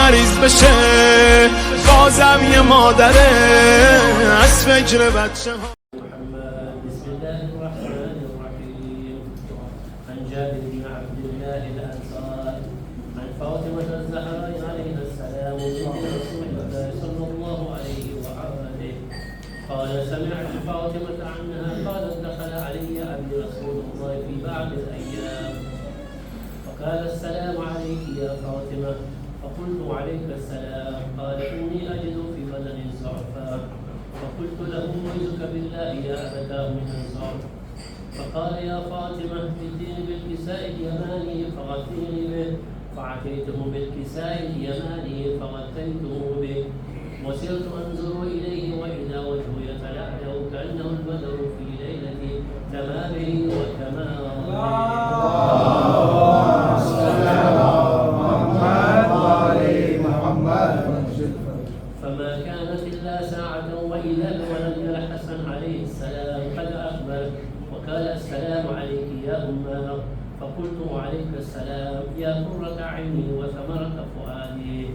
مریض بشه بازم یه مادره از فکر بچه ها. بسم الله الرحمن الرحيم. عن جابر بن عبد الله الأنصاري عن فاطمة الزهراء عليها السلام بنت رسول الله صلى الله عليه وآله قال سمعت فاطمة عنها قالت دخل علي أبي رسول الله في بعض الأيام فقال السلام عليك يا فاطمة فقلت عليك السلام قال إني أجد في بدن ضعفا فقلت له أعوذك بالله يا أبتاه من الصعب فقال يا فاطمة ائتني بالكساء اليماني فغطيني به فأتيته بالكساء اليماني فغطيته به وسرت أنظر إليه وإذا وجهه يتلألأ كأنه البدر في ليلة تمامه فما كانت إلا ساعة وإذا ولد الحسن عليه السلام قد أقبل وقال السلام عليك يا أماه فقلت عليك السلام يا قرة عيني وثمرة فؤادي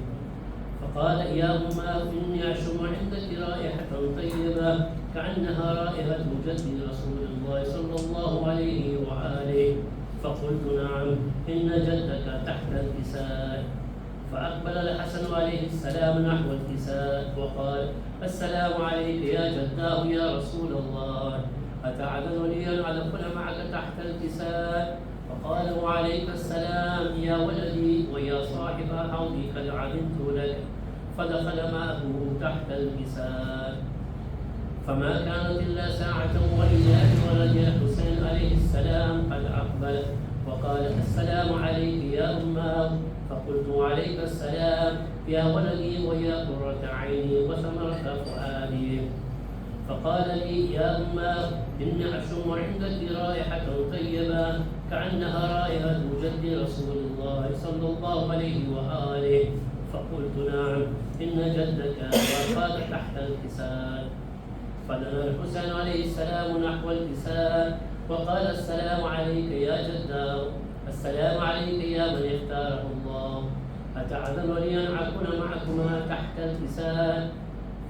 فقال يا أماه إني أشم عندك رائحة طيبة كأنها رائحة جد رسول الله صلى الله عليه وآله فقلت نعم إن جدك تحت الكساء فأقبل الحسن عليه السلام نحو الكساء وقال السلام عليك يا جداه يا رسول الله أتعذر لي أن أدخل معك تحت الكساء فقال وعليك السلام يا ولدي ويا صاحب حوضي قد عدمت لك فدخل معه تحت الكساء فما كانت إلا ساعة وإذا ولد الحسين عليه السلام قد أقبل وقال السلام عليك يا أماه فقلت عليك السلام يا ولدي ويا قرة عيني وثمرة فؤادي فقال لي يا أماه إني أشم عندك رائحة طيبة كأنها رائحة جد رسول الله صلى الله عليه وآله فقلت نعم إن جدك وقال تحت الكساء فدنا الحسين عليه السلام نحو الكساء وقال السلام عليك يا جداه السلام عليك يا من اختاره الله أتعذر لي أن أكون معكما تحت الكساء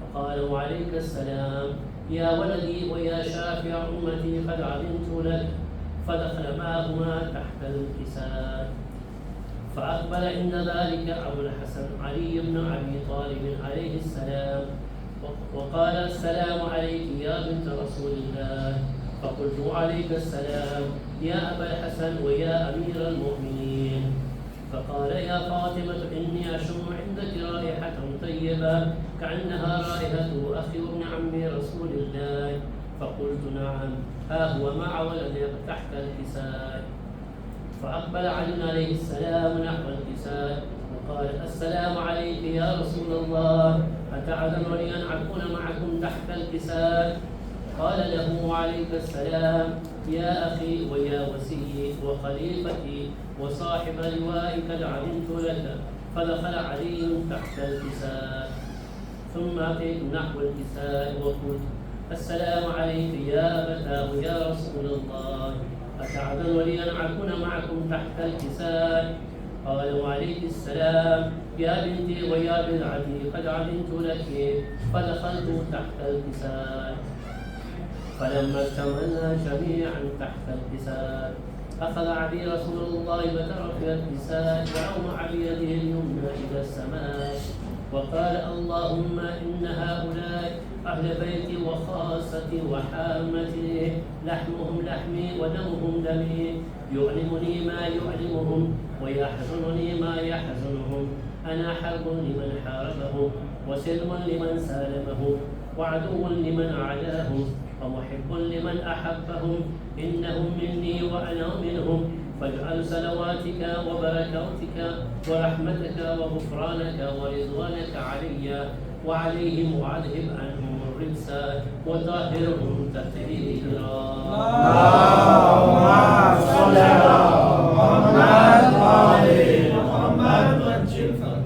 فقال وعليك السلام يا ولدي ويا شافع أمتي قد علمت لك فدخل معهما تحت الكساء فأقبل عند ذلك أبو الحسن علي بن أبي طالب عليه السلام وقال السلام عليك يا بنت رسول الله فقلت عليك السلام يا أبا الحسن ويا أمير المؤمنين فقال يا فاطمة إني أشم عندك رائحة طيبة كأنها رائحة أخي وابن عم رسول الله فقلت نعم ها هو مع ولدك تحت الكساء فأقبل علي عليه السلام نحو الكساء وقال السلام عليك يا رسول الله أتعذر لي أن أكون معكم تحت الكساء قال له وعليك السلام يا أخي ويا وسيي وخليفتي وصاحب لوائي قد علمت لك فدخل علي تحت الكساء ثم أتيت نحو الكساء وقلت السلام عليك يا أبتاه يا رسول الله أتعذر لي أن أكون معكم تحت الكساء قال وعليك السلام يا بنتي ويا بضعتي قد علمت لك فدخلت تحت الكساء فلما اجتمعنا جميعا تحت الكساء أخذ عبي رسول الله بطرف الكساء وأومع بيده اليمنى إلى السماء وقال اللهم إن هؤلاء أهل بيتي وخاصتي وحامتي لحمهم لحمي ودمهم دمي يؤلمني ما يؤلمهم ويحزنني ما يحزنهم أنا حرب لمن حاربهم وسلم لمن سالمهم وعدو لمن عاداهم ومحب لمن أحبهم إنهم مني وأنا منهم فاجعل صلواتك وبركاتك ورحمتك وغفرانك ورضوانك علي وعليهم وأذهب عنهم الرجس وطهرهم تطهيرا. اللهم صل على محمد وآل محمد وسلم.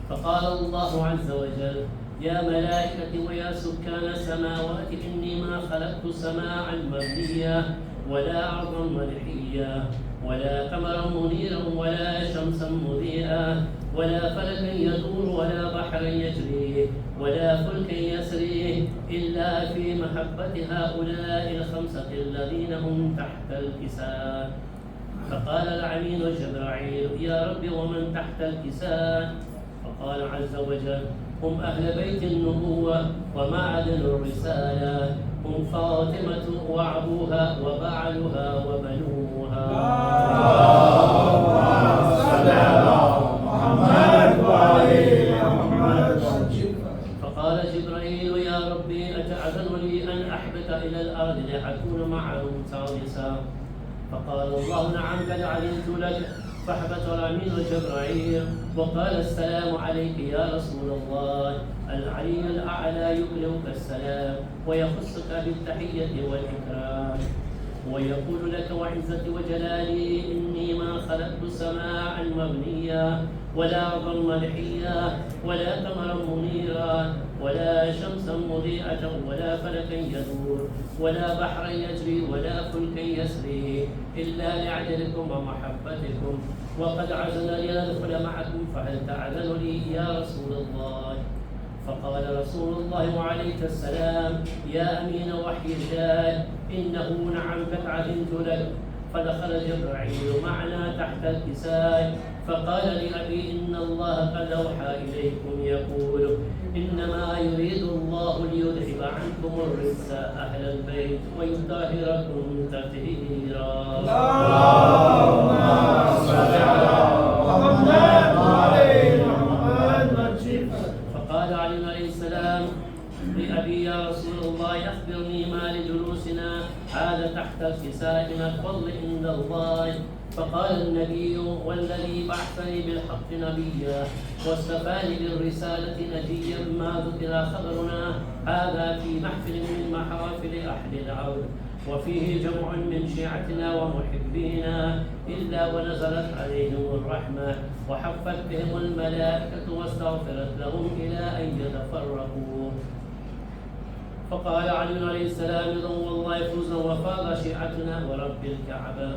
فقال الله عز وجل يا ملائكتي ويا سكان السماوات إني ما خلقت سماعا مبنيا ولا أرضا ملحيا ولا قمرا منيرا ولا شمسا مضيئا ولا فلكا يدور ولا بحرا يجري ولا فلكا يسري إلا في محبة هؤلاء الخمسة الذين هم تحت الكساء. فقال العميد جبرائيل: يا رب ومن تحت الكساء؟ فقال عز وجل: هم أهل بيت النبوة ومعدن الرسالة، هم فاطمة وعبوها وبعلها وبنوها. فقال جبرائيل: يا ربي أتأذن لي أن أحبط إلى الأرض لأكون معهم سادسا؟ فقال الله: نعم قد علمت لك. فاحبط الأمين جبرائيل وقال: السلام عليك يا رسول الله. العلي الأعلى يكرمك السلام ويخصك بالتحية والإكرام ويقول لك: وعزتي وجلالي إني ما خلقت سماعا مبنيا ولا أرضا ملحيا ولا قمرا منيرا ولا شمسا مضيئة ولا فلكا يدور ولا بحرا يجري ولا فلكا يسري إلا لعدلكم ومحبتكم، وقد عزل لندخل معكم، فهل تأذن لي يا رسول الله؟ فقال رسول الله وعليك السلام: يا أمين وحي الله، إنه نعم قد علمت لك. فدخل جبرائيل معنا تحت الكساء فقال لأبي: إن الله قد أوحى إليكم يقول: إنما يريد الله ليذهب عنكم الرجس أهل البيت ويطهركم تطهيرا. اللهم صل على محمد وعلى محمد. فقال علي عليه السلام لأبي: يا رسول الله أخبرني ما لجلوسنا هذا تحت الكساء من الفضل عند الله. فقال النبي: والذي بعثني بالحق نبيا واصطفاني بالرسالة نجيا ما ذكر خبرنا هذا في محفل من محافل أهل الأرض، وفيه جمع من شيعتنا ومحبينا إلا ونزلت عليهم الرحمة وحفت بهم الملائكة واستغفرت لهم إلى أن يتفرقوا. فقال علي عليه السلام: والله فوزا وفاض شيعتنا ورب الكعبة.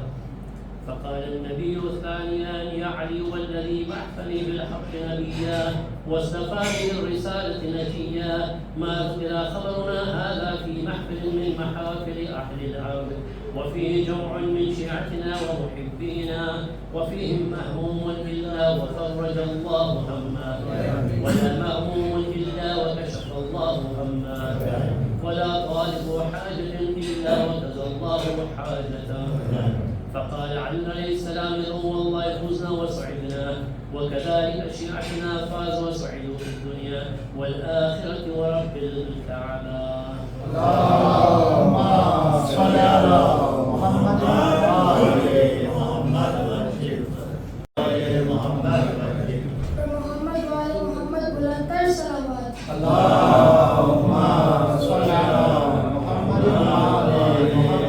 فقال النبي ثانيا: يا علي، والذي بعثني بالحق نبيا واصطفاني بالرسالة نجيا ما ذكر خبرنا هذا في محفل من محافل أهل الأرض، وفيه جمع من شيعتنا ومحبينا وفيهم مهموم إلا وفرج الله همه ولا مهموم إلا وكشف الله همه ولا طالب حاجة إلا وكزى الله حاجته. فقال علي عليه السلام: والله فزنا وسعدنا، وكذلك شيعتنا فازوا وسعدوا في الدنيا والآخرة ورب الكعبة. اللهم صل على محمد وعلى محمد. محمد وعلى محمد بلندتر صلوات. اللهم صل على محمد وعلى محمد.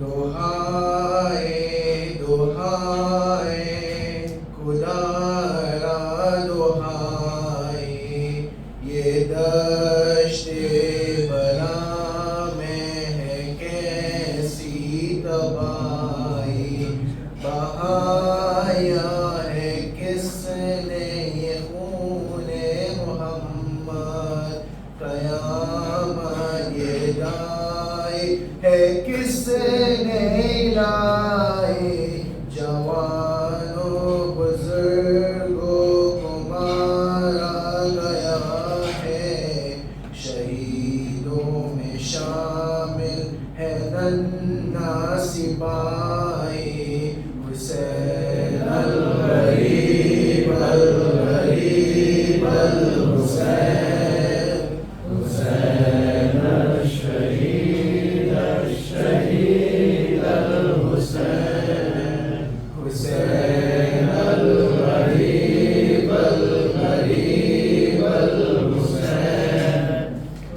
دعائے دعائے خدا را دعائے یہ دشت بلا میں ہے کیسی تباہی بہایا ہے کس نے یہ خون محمد قیامت یہ لائے ہے کس نے لائے جوانوں بزرگوں کو مارا گیا ہے شہیدوں میں شامل ہے ننھا سپاہی حسین الغریب الغریب الحسین حسین الشہید الشہید الحسین حسین الغریب الغریب الحسین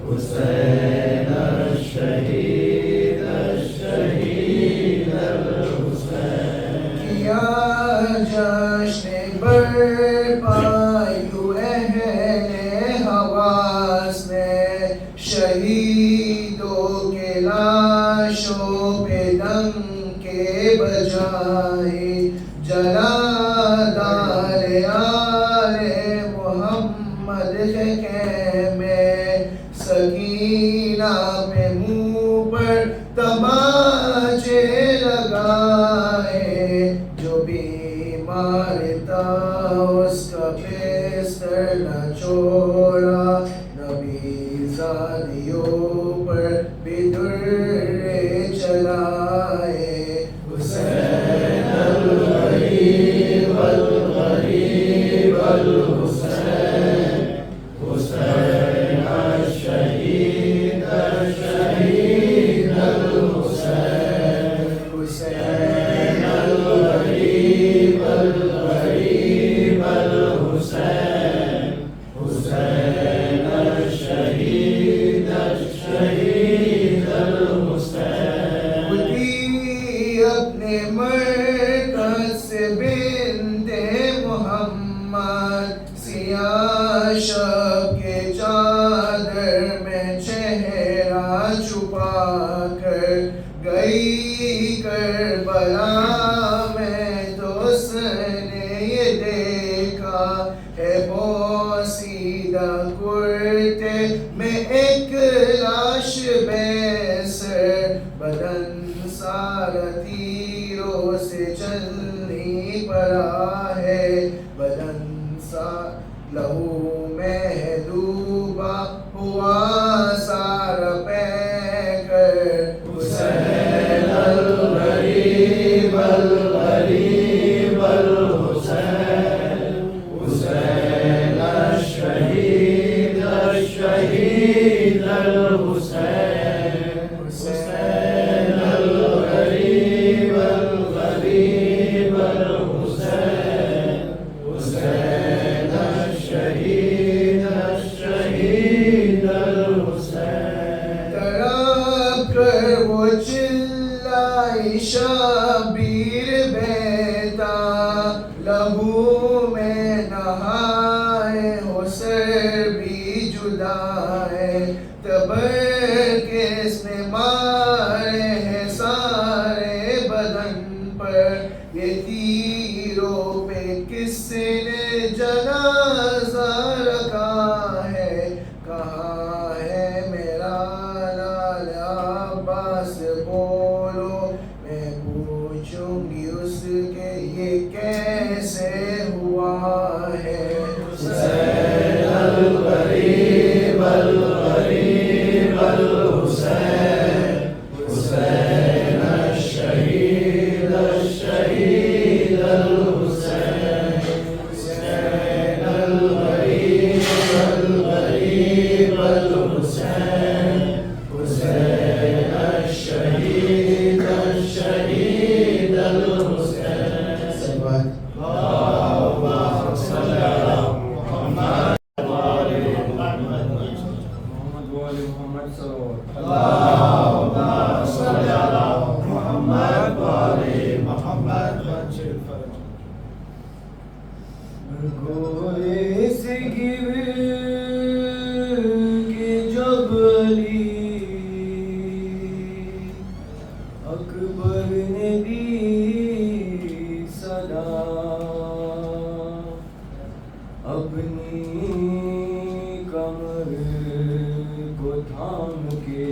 حسین الشہید الشہید الحسین کیا جشن برپا یوں اہل حواس نے شہیدوں کے لاشوں پہ ڈنکے بجائے جلا دار آل محمد کے خیمے سکینہ پہ منہ پر تماچے لگائے جو بیمار تھا اس کا بستر نہ چھوڑا نبی زادیوں پر بھی درے چلائے حسین الغریب الغریب الحسین حسین الشہید الشہید الحسین حسین الغریب الغریب الحسین حسین الشہید الشہید الحسین خودی اپنے مرکز سے بنت محمد سیاہ شب کے چادر میں چہرہ چھپا کر گئی کربلا میں تو اس نے یہ دیکھا ہے بوسیدہ کرتے میں ایک لاش بے سر بدن سارا تیروں سے چلنی پڑا ہے بدن سا لہو میں ڈوبا ہوا سارا پہ کر حسین الغریب الغریب الحسین حسین الشہید الشہید الحسین حسین الغریب الغریب الحسین حسین الشہید الشہید الحسین تڑپ کر وہ چلائی شبیر بیتا لہو میں نہائے ہو سر بھی جدا ہے تبر کس نے مارے ہیں سارے بدن پر یہ تیروں پہ کس نے جنازہ رکھا ہے کہاں ہے میرا لال عباس بولو میں پوچھوں گی اس کے یہ کیسے ہوا ہے حسین الغریب الغریب الحسین حسین اللهم صل على محمد وآل محمد گھوڑے سے گر کے جب علی اکبر نے دی صدا اپنی کمر کو تھام کے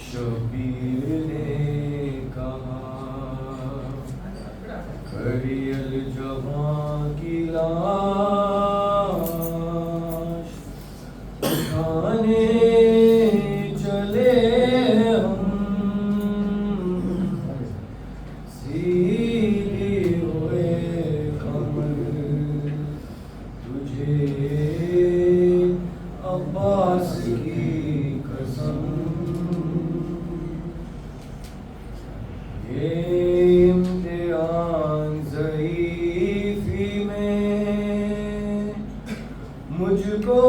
شبیر نے کہا کھڑی الجوان کی لاش اٹھانے چلے ہم سیدھی ہوئے کمر تجھے عباس کی قسم یہ امتحان ضعیفی میں مجھ کو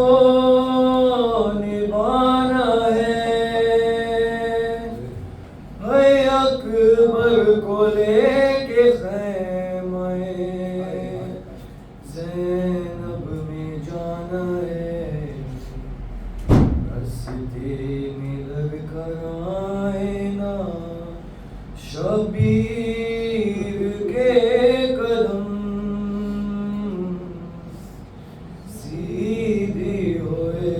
نبھانا ہے اکبر کو لے کے خیمہ زینب میں جانا ہے رستے میں لگ کر آئے نا شبیر کے قدم سیدھی ہوئے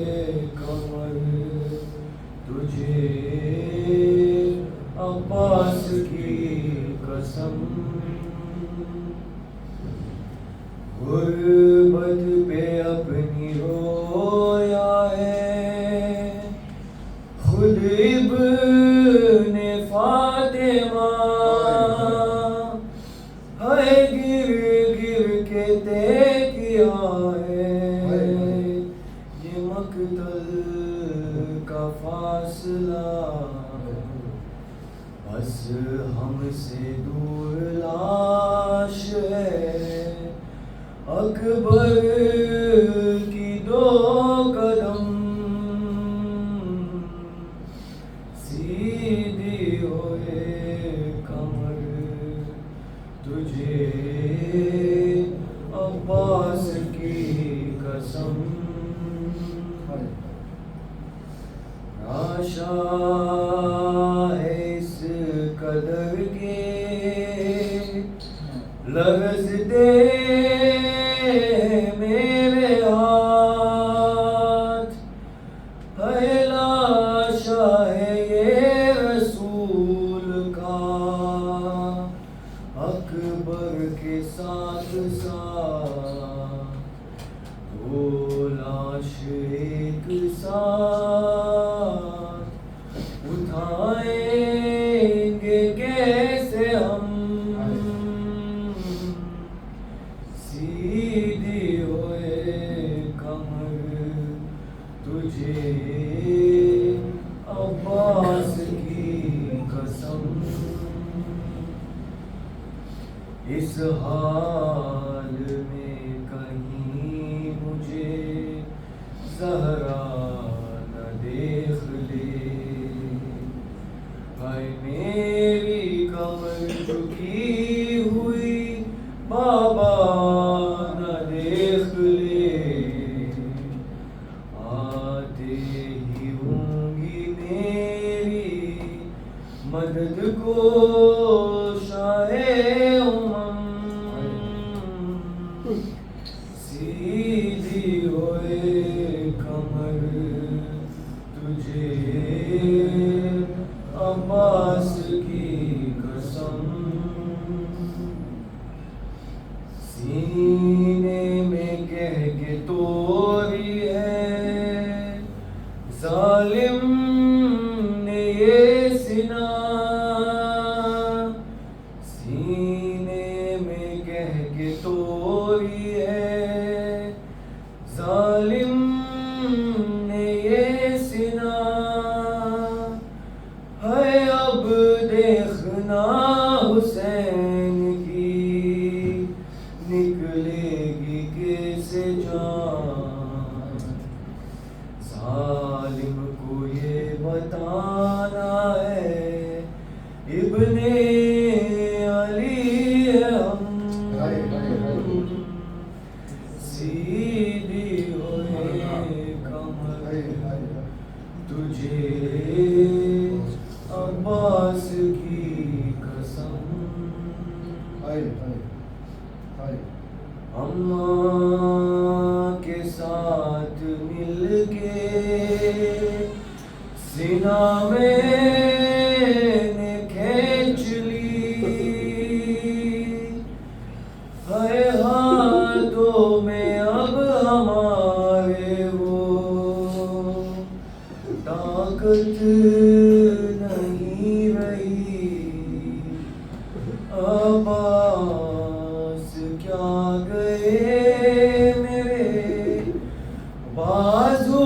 کمر تجھے عباس کی قسم غربت پہ اپنی رویا ہے خود ابن فاطمہ ہے گر گر کے طے کیا ہے یہ مقتل کا فاصلہ بس ہم سے دور لاش ہے اکبر کی دو قدم سیدھی ہوئے کمر تجھے عباس کی قسم ناشا ہے اس قدر کے لغز دے میرے ہاتھ ہے لاشا ہے یہ رسول کا اکبر کے ساتھ ساتھ دو لاش ایک ساتھ اٹھائیں گے کیسے ہم سیدھی ہوئے کمر تجھے عباس کی قسم اس حال میں کہیں مجھے زہرا نہ دیکھ لے ہائے میری کمر جھکی ہوئی بابا نہ دیکھ لے آتے ہی ہوں گی میری مدد کو شاہ سیدھی ہوئے کمر تجھے عباس کی قسم سینے میں کہہ کے توری ہے ظالم نے یہ سنا سینے میں کہہ کے توری ہے ظالم نے یہ سنا ہے اب دیکھنا حسین کی نکلے گی کیسے جان ظالم بتانا ہے ابن علی ہم سیدھی ہوئے کمر تجھے عباس کی قسم اماں کے ساتھ مل کے سینہ میں نے کھینچ لی ہے ہاتھوں میں اب ہمارے وہ طاقت نہیں رہی عباس کیا گئے میرے بازو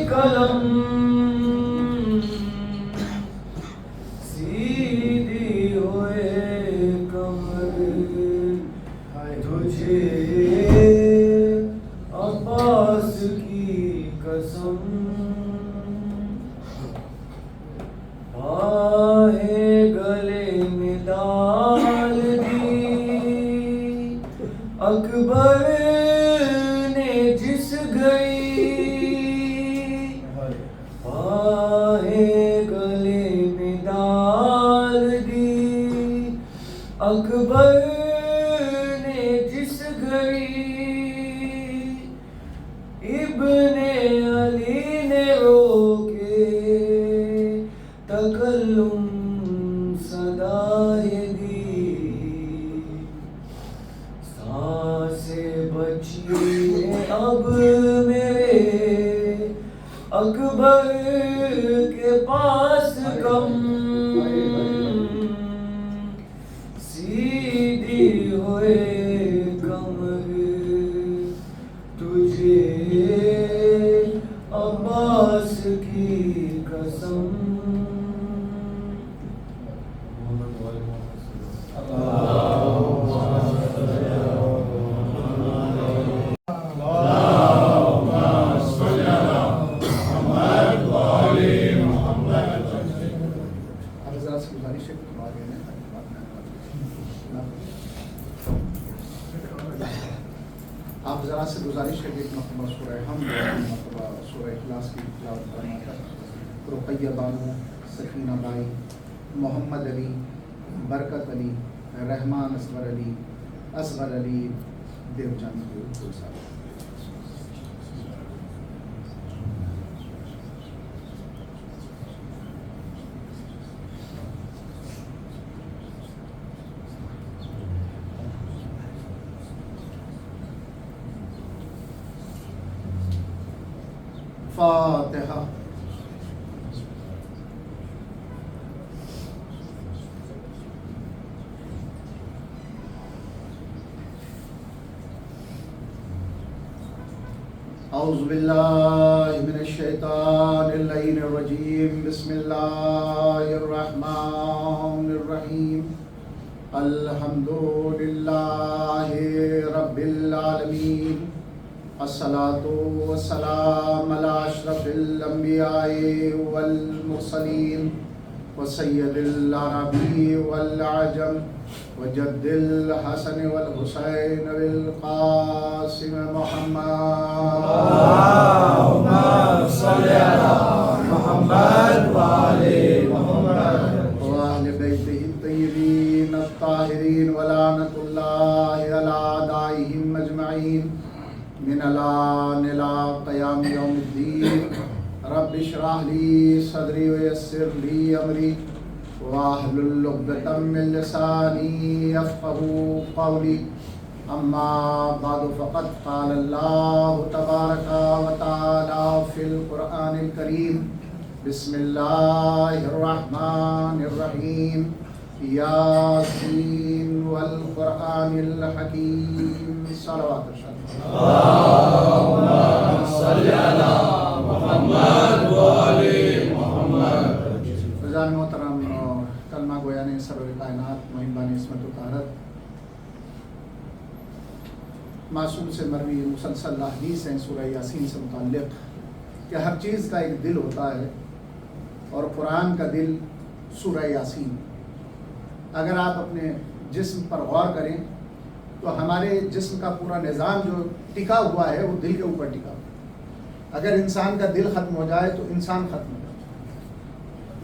قلم سیدھی ہوئے کمر تجھے عباس کی قسم آہیں گلے میں ڈال دی اکبر نے جس گئی آہیں گلے میں ڈال دی اکبر نے جس گئی ابن علی نے رو کے تکلم صدائے دی سانسیں بچی ہیں اب میرے اکبر کے پاس کم سیدھی ہوئے کمر تجھے عباس کی قسم آپ ذرا سے گزارش ہے کہ ایک مرتبہ سورہ حمد اور ایک مرتبہ سورہ اخلاص کی تلاوت کرنا تھا. رقیہ بانو، سکینہ بائی، محمد علی، برکت علی، رحمان اصغر علی دیوچند کو صاحب. فاتحہ. اعوذ باللہ من الشیطان اللعین الرجیم. بسم اللہ الرحمن الرحیم. الحمد للہ رب العالمین. الصلاة والسلام على اشرف الانبیاء والمرسلین وسید العربی والعجم وجد الحسن والحسین بالقاسم محمد. اللهم صل على محمد وآل محمد وأهل بيته الطيبين الطاهرين ولعنة الله على أعدائهم أجمعين من الآن إلى قيام يوم الدين. رب اشرح لي صدري ويسر لي أمري واحلل عقدة من لساني يفقهوا قولي. أما بعد فقد قال الله تبارك وتعالى في القرآن الكريم. بسم الله الرحمن الرحيم. ياسين والقرآن الحكيم. صلوات اللهم صل على محمد وآل محمد. رضان محترم کلمہ گویان سرور کائنات محبان عصمت و طہارت معصوم سے مروی مسلسل احادیث ہیں سورہ یاسین سے متعلق. کہ ہر چیز کا ایک دل ہوتا ہے، اور قرآن کا دل سورہ یاسین۔ اگر آپ اپنے جسم پر غور کریں تو ہمارے جسم کا پورا نظام جو ٹکا ہوا ہے وہ دل کے اوپر ٹکا ہوا ہے۔ اگر انسان کا دل ختم ہو جائے تو انسان ختم ہو جائے،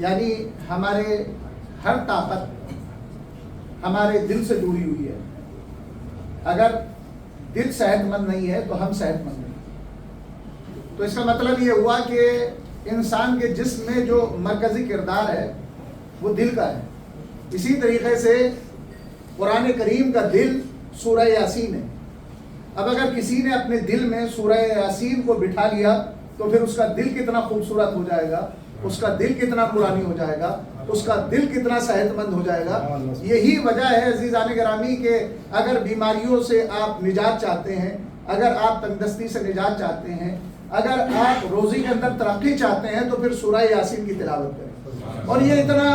یعنی ہمارے ہر طاقت ہمارے دل سے جڑی ہوئی ہے۔ اگر دل صحت مند نہیں ہے تو ہم صحت مند نہیں۔ تو اس کا مطلب یہ ہوا کہ انسان کے جسم میں جو مرکزی کردار ہے وہ دل کا ہے۔ اسی طریقے سے قرآن کریم کا دل سورہ یاسین ہے۔ اب اگر کسی نے اپنے دل میں سورہ یاسین کو بٹھا لیا تو پھر اس کا دل کتنا خوبصورت ہو جائے گا، اس کا دل کتنا نورانی ہو جائے گا، اس کا دل کتنا صحت مند ہو جائے گا۔ یہی وجہ ہے عزیزان گرامی کہ اگر بیماریوں سے آپ نجات چاہتے ہیں، اگر آپ تندرستی سے نجات چاہتے ہیں، اگر آپ روزی کے اندر ترقی چاہتے ہیں تو پھر سورہ یاسین کی تلاوت کریں۔ اور یہ اتنا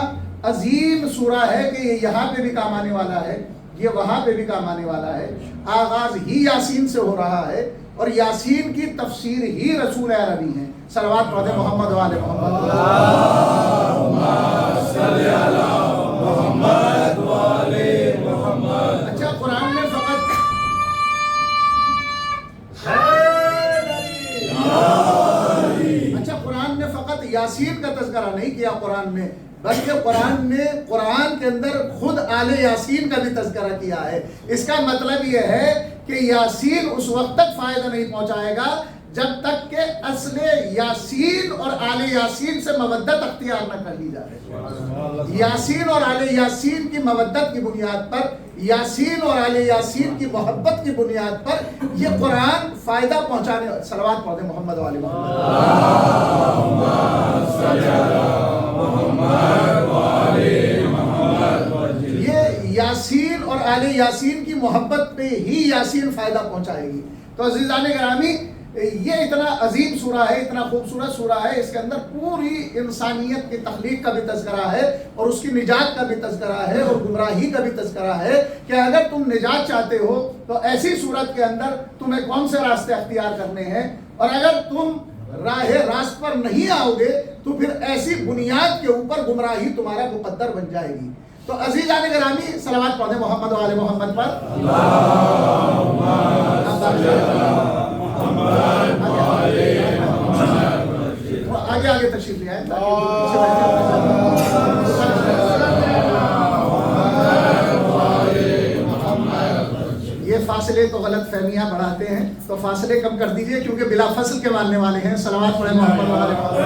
عظیم سورہ ہے کہ یہ یہاں پہ بھی کام آنے والا ہے، یہ وہاں پہ بھی کام آنے والا ہے۔ آغاز ہی یاسین سے ہو رہا ہے اور یاسین کی تفسیر ہی رسول عربی ہیں۔ صلوات پڑھیں محمد و آل محمد۔ اچھا قرآن نے فقط یاسین کا تذکرہ نہیں کیا قرآن میں، بلکہ قرآن نے قرآن کے اندر خود آل یاسین کا بھی تذکرہ کیا ہے۔ اس کا مطلب یہ ہے کہ یاسین اس وقت تک فائدہ نہیں پہنچائے گا جب تک کہ اصل یاسین اور آل یاسین سے مودت اختیار نہ کر لی جائے۔ یاسین اور آل یاسین کی مودت کی بنیاد پر، یاسین اور آل یاسین کی محبت کی بنیاد پر یہ قرآن فائدہ پہنچانے۔ صلوات پڑھیں محمد و آل محمد۔ یہ یاسین اور آل یاسین کی محبت پہ ہی یاسین فائدہ پہنچائے گی۔ تو عزیزان گرامی یہ اتنا عظیم سورہ ہے، اتنا خوبصورت سورہ ہے، اس کے اندر پوری انسانیت کی تخلیق کا بھی تذکرہ ہے اور اس کی نجات کا بھی تذکرہ ہے اور گمراہی کا بھی تذکرہ ہے کہ اگر تم نجات چاہتے ہو تو ایسی صورت کے اندر تمہیں کون سے راستے اختیار کرنے ہیں، اور اگر تم راہ راست پر نہیں آؤ گے تو پھر ایسی بنیاد کے اوپر گمراہی تمہارا مقدر بن جائے گی۔ تو عزیزان گرامی صلوات پڑھیں محمد و آل محمد پر۔ آگے آگے تشریف لے آئے۔ یہ فاصلے تو غلط فہمیاں بڑھاتے ہیں، تو فاصلے کم کر دیجئے کیونکہ بلا فصل کے ماننے والے ہیں۔ صلوات پڑھیں محمد و آل محمد۔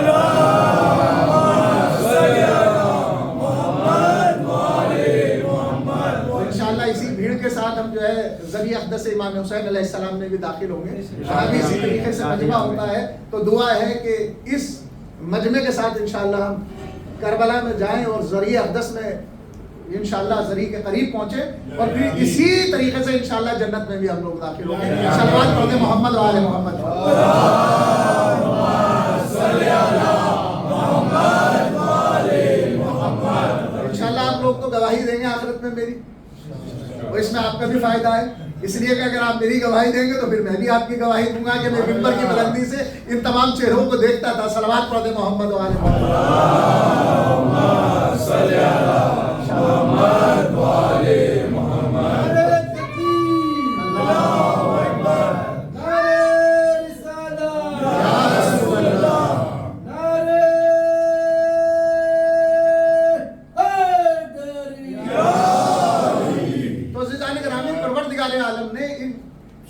انشاءاللہ اسی بھیڑ کے ساتھ ہم جو ہے ذریعہ اقدس امام حسین علیہ السلام میں بھی داخل ہوں گے۔ ابھی اسی طریقے سے مجمع ہوتا ہے تو دعا ہے کہ اس مجمع کے ساتھ انشاءاللہ ہم کربلا میں جائیں اور ذریعہ اقدس میں انشاءاللہ ذریعہ کے قریب پہنچے اور پھر اسی طریقے سے انشاءاللہ جنت میں بھی ہم لوگ داخل ہوں گے۔ صلوات پڑھیں محمد و آل محمد۔ انشاءاللہ آپ لوگ تو گواہی دیں گے آخرت میں میری، اور اس میں آپ کا بھی فائدہ ہے، اس لیے کہ اگر آپ میری گواہی دیں گے تو پھر میں بھی آپ کی گواہی دوں گا کہ میں ممبر کی بلندی سے ان تمام چہروں کو دیکھتا تھا۔ صلوات پڑھیں محمد و آل محمد۔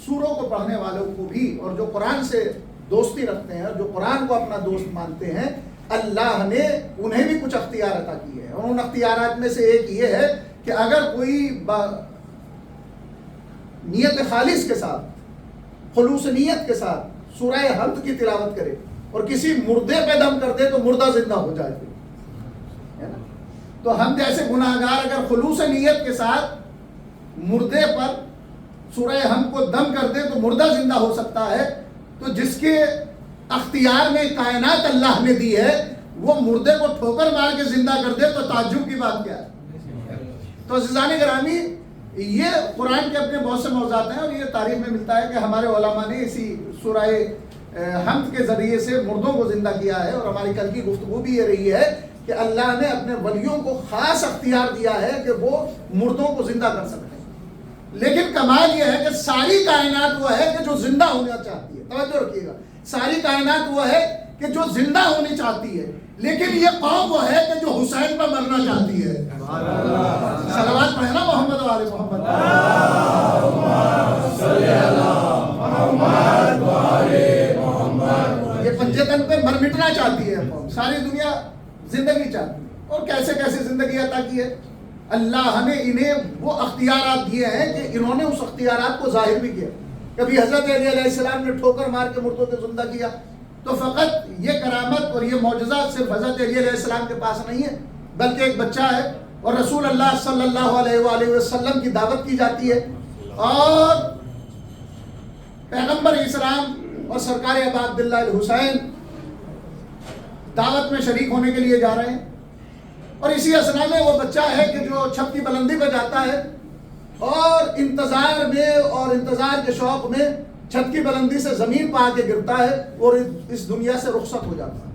سوروں کو پڑھنے والوں کو بھی اور جو قرآن سے دوستی رکھتے ہیں اور جو قرآن کو اپنا دوست مانتے ہیں، اللہ نے انہیں بھی کچھ اختیار عطا کیے ہیں، اور ان اختیارات میں سے ایک یہ ہے کہ اگر کوئی نیت خالص کے ساتھ، خلوص نیت کے ساتھ سورہ حمد کی تلاوت کرے اور کسی مردے پہ دم کر دے تو مردہ زندہ ہو جائے ہے نا؟ تو ہم جیسے گناہگار اگر خلوص نیت کے ساتھ مردے پر سورہ حمد کو دم کر دے تو مردہ زندہ ہو سکتا ہے، تو جس کے اختیار میں کائنات اللہ نے دی ہے وہ مردے کو ٹھوکر مار کے زندہ کر دے تو تعجب کی بات کیا ہے؟ تو عزیزان گرامی یہ قرآن کے اپنے بہت سے موضوعات ہیں اور یہ تاریخ میں ملتا ہے کہ ہمارے علماء نے اسی سورہ حمد کے ذریعے سے مردوں کو زندہ کیا ہے، اور ہماری کل کی گفتگو بھی یہ رہی ہے کہ اللہ نے اپنے ولیوں کو خاص اختیار دیا ہے کہ وہ مردوں کو زندہ کر سکتے ہیں۔ لیکن کمال یہ ہے کہ ساری کائنات وہ ہے کہ جو زندہ ہونا چاہتی ہے، توجہ رکھیے گا، ساری کائنات وہ ہے کہ جو زندہ ہونی چاہتی ہے، لیکن یہ قوم وہ ہے کہ جو حسین پر مرنا چاہتی ہے۔ صلوات پڑھیں نا محمد و آل محمد۔ یہ پنجے تن پہ مر مٹنا چاہتی ہے قوم، ساری دنیا زندگی چاہتی ہے، اور کیسے کیسے زندگی عطا کی ہے اللہ نے انہیں وہ اختیارات دیے ہیں کہ انہوں نے اس اختیارات کو ظاہر بھی کیا۔ کبھی حضرت علی علیہ السلام نے ٹھوکر مار کے مردوں کو زندہ کیا، تو فقط یہ کرامت اور یہ معجزات صرف حضرت علی علیہ السلام کے پاس نہیں ہے، بلکہ ایک بچہ ہے اور رسول اللہ صلی اللہ علیہ وآلہ وسلم کی دعوت کی جاتی ہے، اور پیغمبر اسلام اور سرکار ابا عبداللہ الحسین دعوت میں شریک ہونے کے لیے جا رہے ہیں، اور اسی اثنا میں وہ بچہ ہے کہ جو چھت کی بلندی پہ جاتا ہے اور انتظار میں اور انتظار کے شوق میں چھت کی بلندی سے زمین پہ آ کے گرتا ہے اور اس دنیا سے رخصت ہو جاتا ہے۔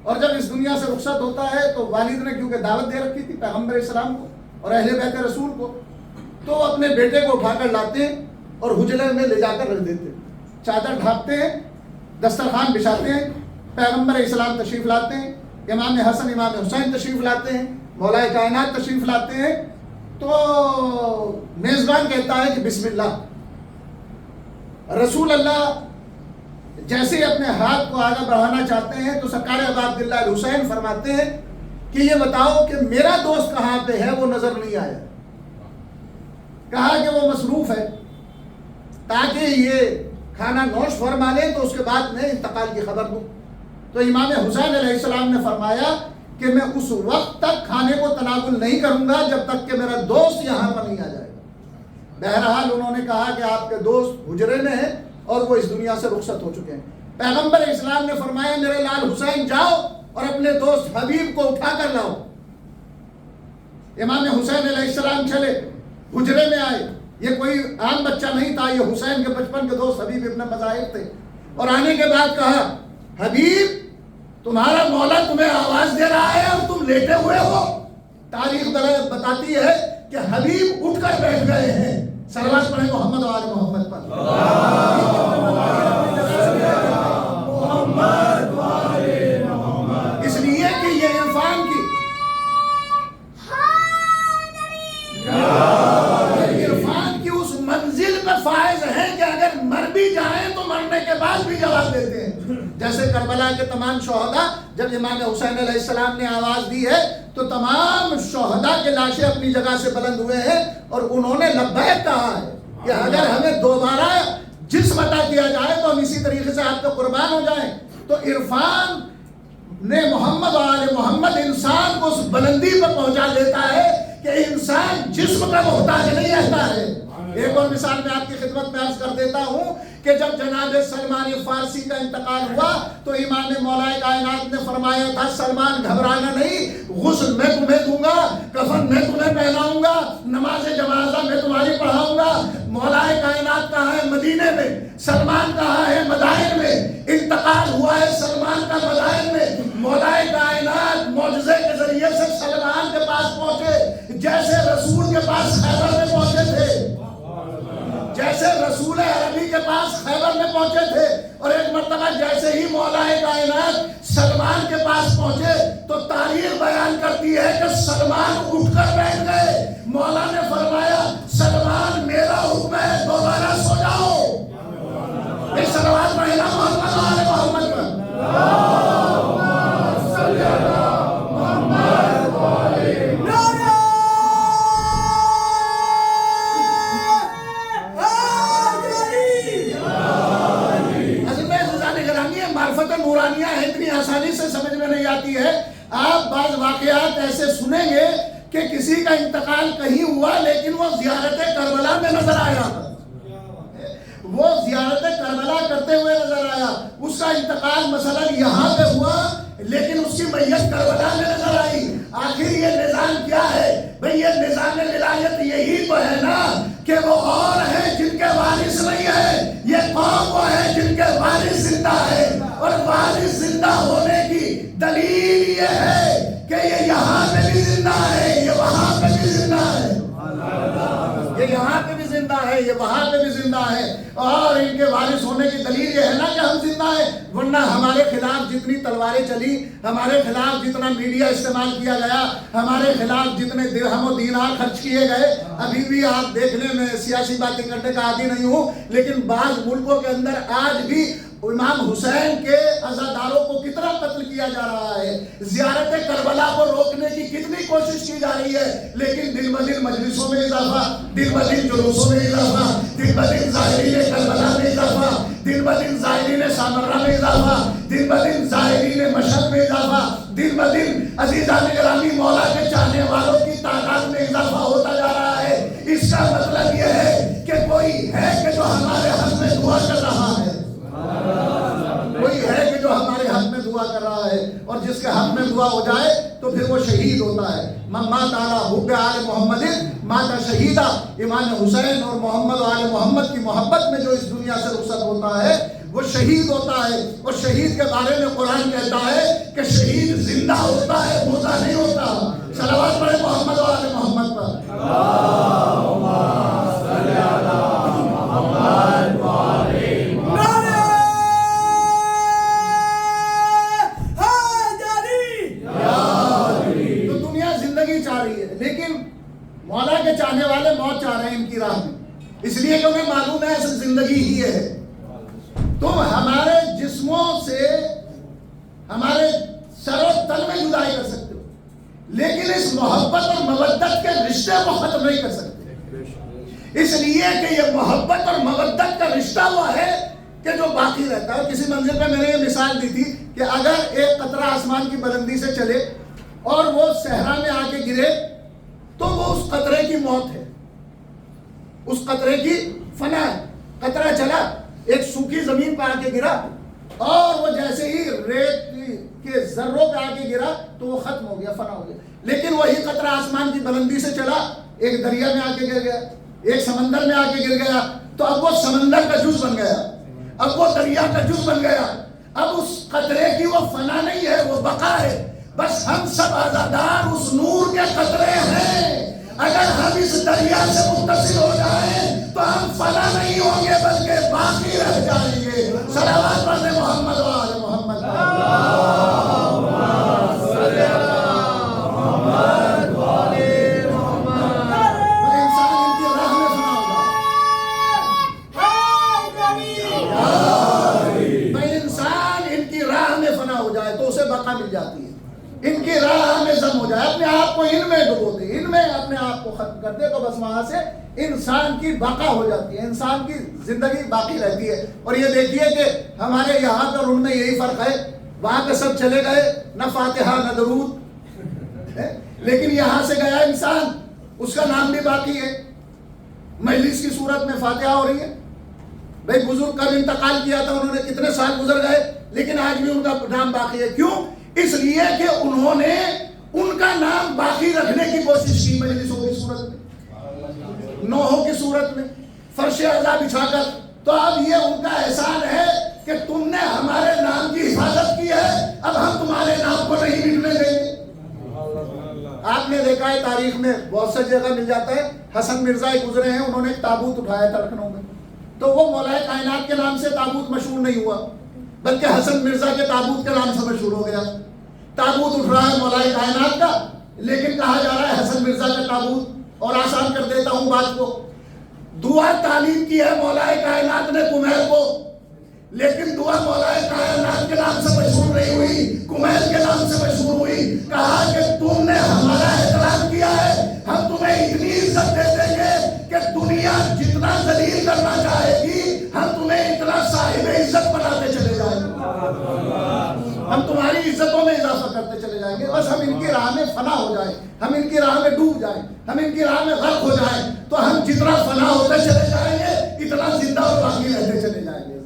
اور جب اس دنیا سے رخصت ہوتا ہے تو والد نے کیونکہ دعوت دے رکھی تھی پیغمبر اسلام کو اور اہل بیت رسول کو، تو اپنے بیٹے کو اٹھا کر لاتے ہیں اور حجرے میں لے جا کر رکھ دیتے ہیں، چادر ڈھانپتے ہیں، دسترخوان بچھاتے ہیں، پیغمبر اسلام تشریف لاتے ہیں، امام حسن امام حسین تشریف لاتے ہیں، مولا کائنات تشریف لاتے ہیں، تو میزبان کہتا ہے کہ بسم اللہ۔ رسول اللہ جیسے ہی اپنے ہاتھ کو آگے بڑھانا چاہتے ہیں تو سرکار ابا عبداللہ الحسین فرماتے ہیں کہ یہ بتاؤ کہ میرا دوست کہاں پہ ہے، وہ نظر نہیں آیا۔ کہا کہ وہ مصروف ہے، تاکہ یہ کھانا نوش فرما لیں تو اس کے بعد میں انتقال کی خبر دوں۔ تو امام حسین علیہ السلام نے فرمایا کہ میں اس وقت تک کھانے کو تناول نہیں کروں گا جب تک کہ میرا دوست یہاں پر نہیں آ جائے گا۔ بہرحال انہوں نے کہا کہ آپ کے دوست حجرے میں ہیں اور وہ اس دنیا سے رخصت ہو چکے ہیں۔ پیغمبر اسلام نے فرمایا میرے لال حسین جاؤ اور اپنے دوست حبیب کو اٹھا کر لاؤ۔ امام حسین علیہ السلام چلے، حجرے میں آئے، یہ کوئی عام بچہ نہیں تھا، یہ حسین کے بچپن کے دوست حبیب ابن مظاہر تھے، اور آنے کے بعد کہا حبیب تمہارا مولا تمہیں آواز دے رہا ہے اور تم لیٹے ہوئے ہو۔ تاریخ بتاتی ہے کہ حبیب اٹھ کر بیٹھ گئے ہیں۔ صلوات پڑھیں محمد و آل محمد پر۔ اس لیے کہ یہ عرفان کی اس منزل پر فائز ہیں کہ اگر مر بھی جائیں تو مرنے کے بعد بھی جواب دیتے ہیں۔ جیسے کربلا کے تمام شہداء جب امام حسین علیہ السلام نے آواز دی ہے تو تمام شہداء کے لاشیں اپنی جگہ سے بلند ہوئے ہیں اور انہوں نے لبیک کہا ہے کہ اگر ہمیں دوبارہ جسم عطا کیا جائے تو ہم اسی طریقے سے آپ پہ قربان ہو جائیں۔ تو عرفان نے محمد و آل محمد انسان کو اس بلندی پر پہنچا دیتا ہے کہ انسان جسم کا محتاج نہیں رہتا ہے۔ ایک اور مثال میں آپ کی خدمت میں عرض کر دیتا ہوں کہ جب جناب سلمان فارسی کا انتقال ہوا تو امام مولا کائنات نے فرمایا تھا سلمان گھبرانا نہیں، غسل میں تمہیں دوں گا، کفن میں تمہیں پہناؤں گا، نماز جنازہ میں تمہاری پڑھاؤں گا۔ مولا کائنات کہاں ہے؟ مدینے میں۔ سلمان کہاں ہے؟ مدائن میں۔ انتقال ہوا ہے سلمان کا مدائن میں۔ مولا کائنات معجزے کے ذریعے سے سلمان کے پاس پہنچے جیسے رسول کے پاس خیبر میں پہنچے تھے، جیسے رسول عربی کے پاس خیبر میں پہنچے تھے۔ اور ایک مرتبہ جیسے ہی مولا کائنات سلمان کے پاس پہنچے تو تاریخ بیان کرتی ہے کہ سلمان اٹھ کر بیٹھ گئے۔ مولا نے فرمایا سلمان میرا حکم ہے دوبارہ سو جاؤ۔ ایک صلوات پڑھنا محمد و آل محمد پر۔ نورانیہ اتنی آسانی سے سمجھ میں نہیں آتی ہے۔ آپ بعض واقعات ایسے سنیں گے کہ کسی کا انتقال کہیں ہوا لیکن وہ زیارت کربلا میں نظر آیا، وہ زیارت کربلا کرتے ہوئے نظر آیا۔ اس کا انتقال مثلا یہاں پہ ہوا لیکن اس کی میت کربلا میں نظر آئی۔ آخر یہ نظام کیا ہے بھئی؟ یہ نظام ولایت یہی تو ہے نا کہ وہ اور ہیں جن کے وارث نہیں ہے، یہ قوم وہ ہے جن کے وارث زندہ ہے، اور وارث زندہ ہونے کی دلیل یہ ہے کہ یہ یہاں پہ بھی زندہ ہے، یہ وہاں پہ بھی زندہ ہے، یہ یہاں پہ بھی زندہ ہے، یہ وہاں پہ بھی زندہ ہے۔ اور ان کے وارث ہونے کی دلیل یہ ہے نا کہ ہم زندہ ہیں، ورنہ ہمارے خلاف جتنی تلواریں چلی، ہمارے خلاف جتنا میڈیا استعمال کیا گیا، ہمارے خلاف جتنے درہم و دینار خرچ کیے گئے، ابھی بھی آپ دیکھنے میں سیاسی باتیں کرنے کا عادی نہیں ہوں، لیکن بعض ملکوں کے اندر آج بھی امام حسین کے عزاداروں کو کتنا قتل کیا جا رہا ہے، زیارت کربلا کو روکنے کی کتنی کوشش کی جا رہی ہے، لیکن دن بدن مجلسوں میں اضافہ، دن بدن جلوسوں میں اضافہ، دن بدن زائرین کربلا میں اضافہ، دن بدن زائرین سامرہ میں اضافہ، دن بدن زائرین مشہد میں اضافہ، دن بدن عزیزان گرامی مولا کے چاہنے والوں کی تعداد میں اضافہ ہوتا جا رہا ہے۔ اس کا مطلب یہ ہے کہ کوئی ہے کہ جو ہمارے حق میں دعا کر رہا ہے، کوئی ہے کہ جو ہمارے حق میں دعا کر رہا ہے، اور جس کے حق میں دعا ہو جائے تو پھر وہ شہید ہوتا ہے۔ من مات علی حب آل محمد مات شہیدا، امام حسین اور محمد و آل محمد کی محبت میں جو اس دنیا سے رخصت ہوتا ہے وہ شہید ہوتا ہے۔ اور شہید کے بارے میں قرآن کہتا ہے کہ شہید زندہ ہوتا ہے، مردہ نہیں ہوتا۔ صلوات پڑھے محمد و آل محمد پر۔ اللہم صلی علی محمد و آل محمد۔ تو دنیا زندگی چاہ رہی ہے، لیکن مولا کے چاہنے والے موت چاہ رہے ہیں ان کی راہ میں، اس لیے کہ انہیں معلوم ہے اصل زندگی ہی ہے۔ تم ہمارے جسموں سے ہمارے سر و تن میں جدائی کر سکتے ہو، لیکن اس محبت اور مودت کے رشتے کو ختم نہیں کر سکتے، اس لیے کہ یہ محبت اور مودت کا رشتہ وہ ہے کہ جو باقی رہتا ہے۔ کسی منزل پہ میں نے یہ مثال دی تھی کہ اگر ایک قطرہ آسمان کی بلندی سے چلے اور وہ صحرا میں آ کے گرے تو وہ اس قطرے کی موت ہے، اس قطرے کی فنا ہے۔ قطرہ چلا ایک سوکھی زمین پہ آ کے گرا، اور وہ جیسے ہی ریت کے ذروں پہ آ کے گرا تو وہ ختم ہو گیا، فنا ہو گیا۔ لیکن وہی قطرہ آسمان کی بلندی سے چلا، ایک دریا میں آ کے گر گیا، ایک سمندر میں آ کے گر گیا، تو اب وہ سمندر کا جز بن گیا، اب وہ دریا کا جز بن گیا۔ اب اس قطرے کی وہ فنا نہیں ہے، وہ بقا ہے۔ بس ہم سب عزادار اس نور کے قطرے ہیں، اگر ہم اس دریا سے متصل ہو جائیں تو ہم فنا نہیں ہوں گے بلکہ باقی رہ جائیں گے۔ صلوات پڑھیں محمد و آل محمد۔ اللہم صلی علی محمد و آل محمد۔ انسان ان کی راہ میں فنا ہوگا، انسان ان کی راہ میں فنا ہو جائے تو اسے بقا مل جاتی ہے، ان کی راہ میں ضم ہو جائے، اپنے آپ کو ان میں ڈبو دے، ان میں اپنے آپ کو ختم کر دے، تو بس وہاں سے انسان کی بقا ہو جاتی ہے، انسان کی زندگی باقی رہتی ہے۔ اور یہ دیکھیے کہ ہمارے یہاں پر ان میں یہی فرق ہے، وہاں پہ سب چلے گئے، نہ فاتحہ نہ درود، لیکن یہاں سے گیا انسان، اس کا نام بھی باقی ہے، مجلس کی صورت میں فاتحہ ہو رہی ہے۔ بھائی بزرگ کب انتقال کیا تھا، انہوں نے کتنے سال گزر گئے، لیکن آج بھی ان کا نام باقی ہے۔ کیوں؟ اس لیے کہ انہوں نے ان کا نام باقی رکھنے کی کوشش کی، مجلسوں کی صورت میں، نوحوں کی صورت میں، فرش اعلیٰ بچھا کر۔ تو اب یہ ان کا احسان ہے کہ تم نے ہمارے نام کی حفاظت کی ہے، اب ہم تمہارے نام کو نہیں مٹنے دیں گے۔ آپ نے دیکھا ہے تاریخ میں بہت سی جگہ مل جاتا ہے، حسن مرزا گزرے ہیں، انہوں نے ایک تابوت اٹھایا تھا لکھنؤ میں، تو وہ مولا کائنات کے نام سے تابوت مشہور نہیں ہوا، بلکہ حسن مرزا کے تابوت کے نام سے مشہور ہو گیا۔ تابوت اٹھ رہا ہے مولا کائنات کا، لیکن کہا جا رہا ہے حسن مرزا کا تابوت۔ اور آسان کر دیتا ہوں بات کو، دعا تعلیم کی ہے مولا کائنات نے کمیل کو، لیکن دعا مولا کائنات کے نام سے مشہور نہیں ہوئی، کمیل کے نام سے مشہور ہوئی۔ کہا کہ تم نے ہمارا احترام کیا ہے، ہم تمہیں اتنی عزت دے دیں گے کہ دنیا جتنا ذلیل کرنا چاہے گی ہم تمہیں اتنا صاحب عزت بناتے چلے جائیں گے، ہم تمہاری عزتوں میں اضافہ کرتے چلے جائیں گے۔ بس ہم ان کی راہ میں فنا ہو جائیں، ہم ان کی راہ میں ڈوب جائیں، ہم ان کی راہ میں غرق ہو جائیں، تو ہم جتنا فنا ہوتے چلے جائیں گے اتنا زندہ اور باقی رہتے چلے جائیں گے۔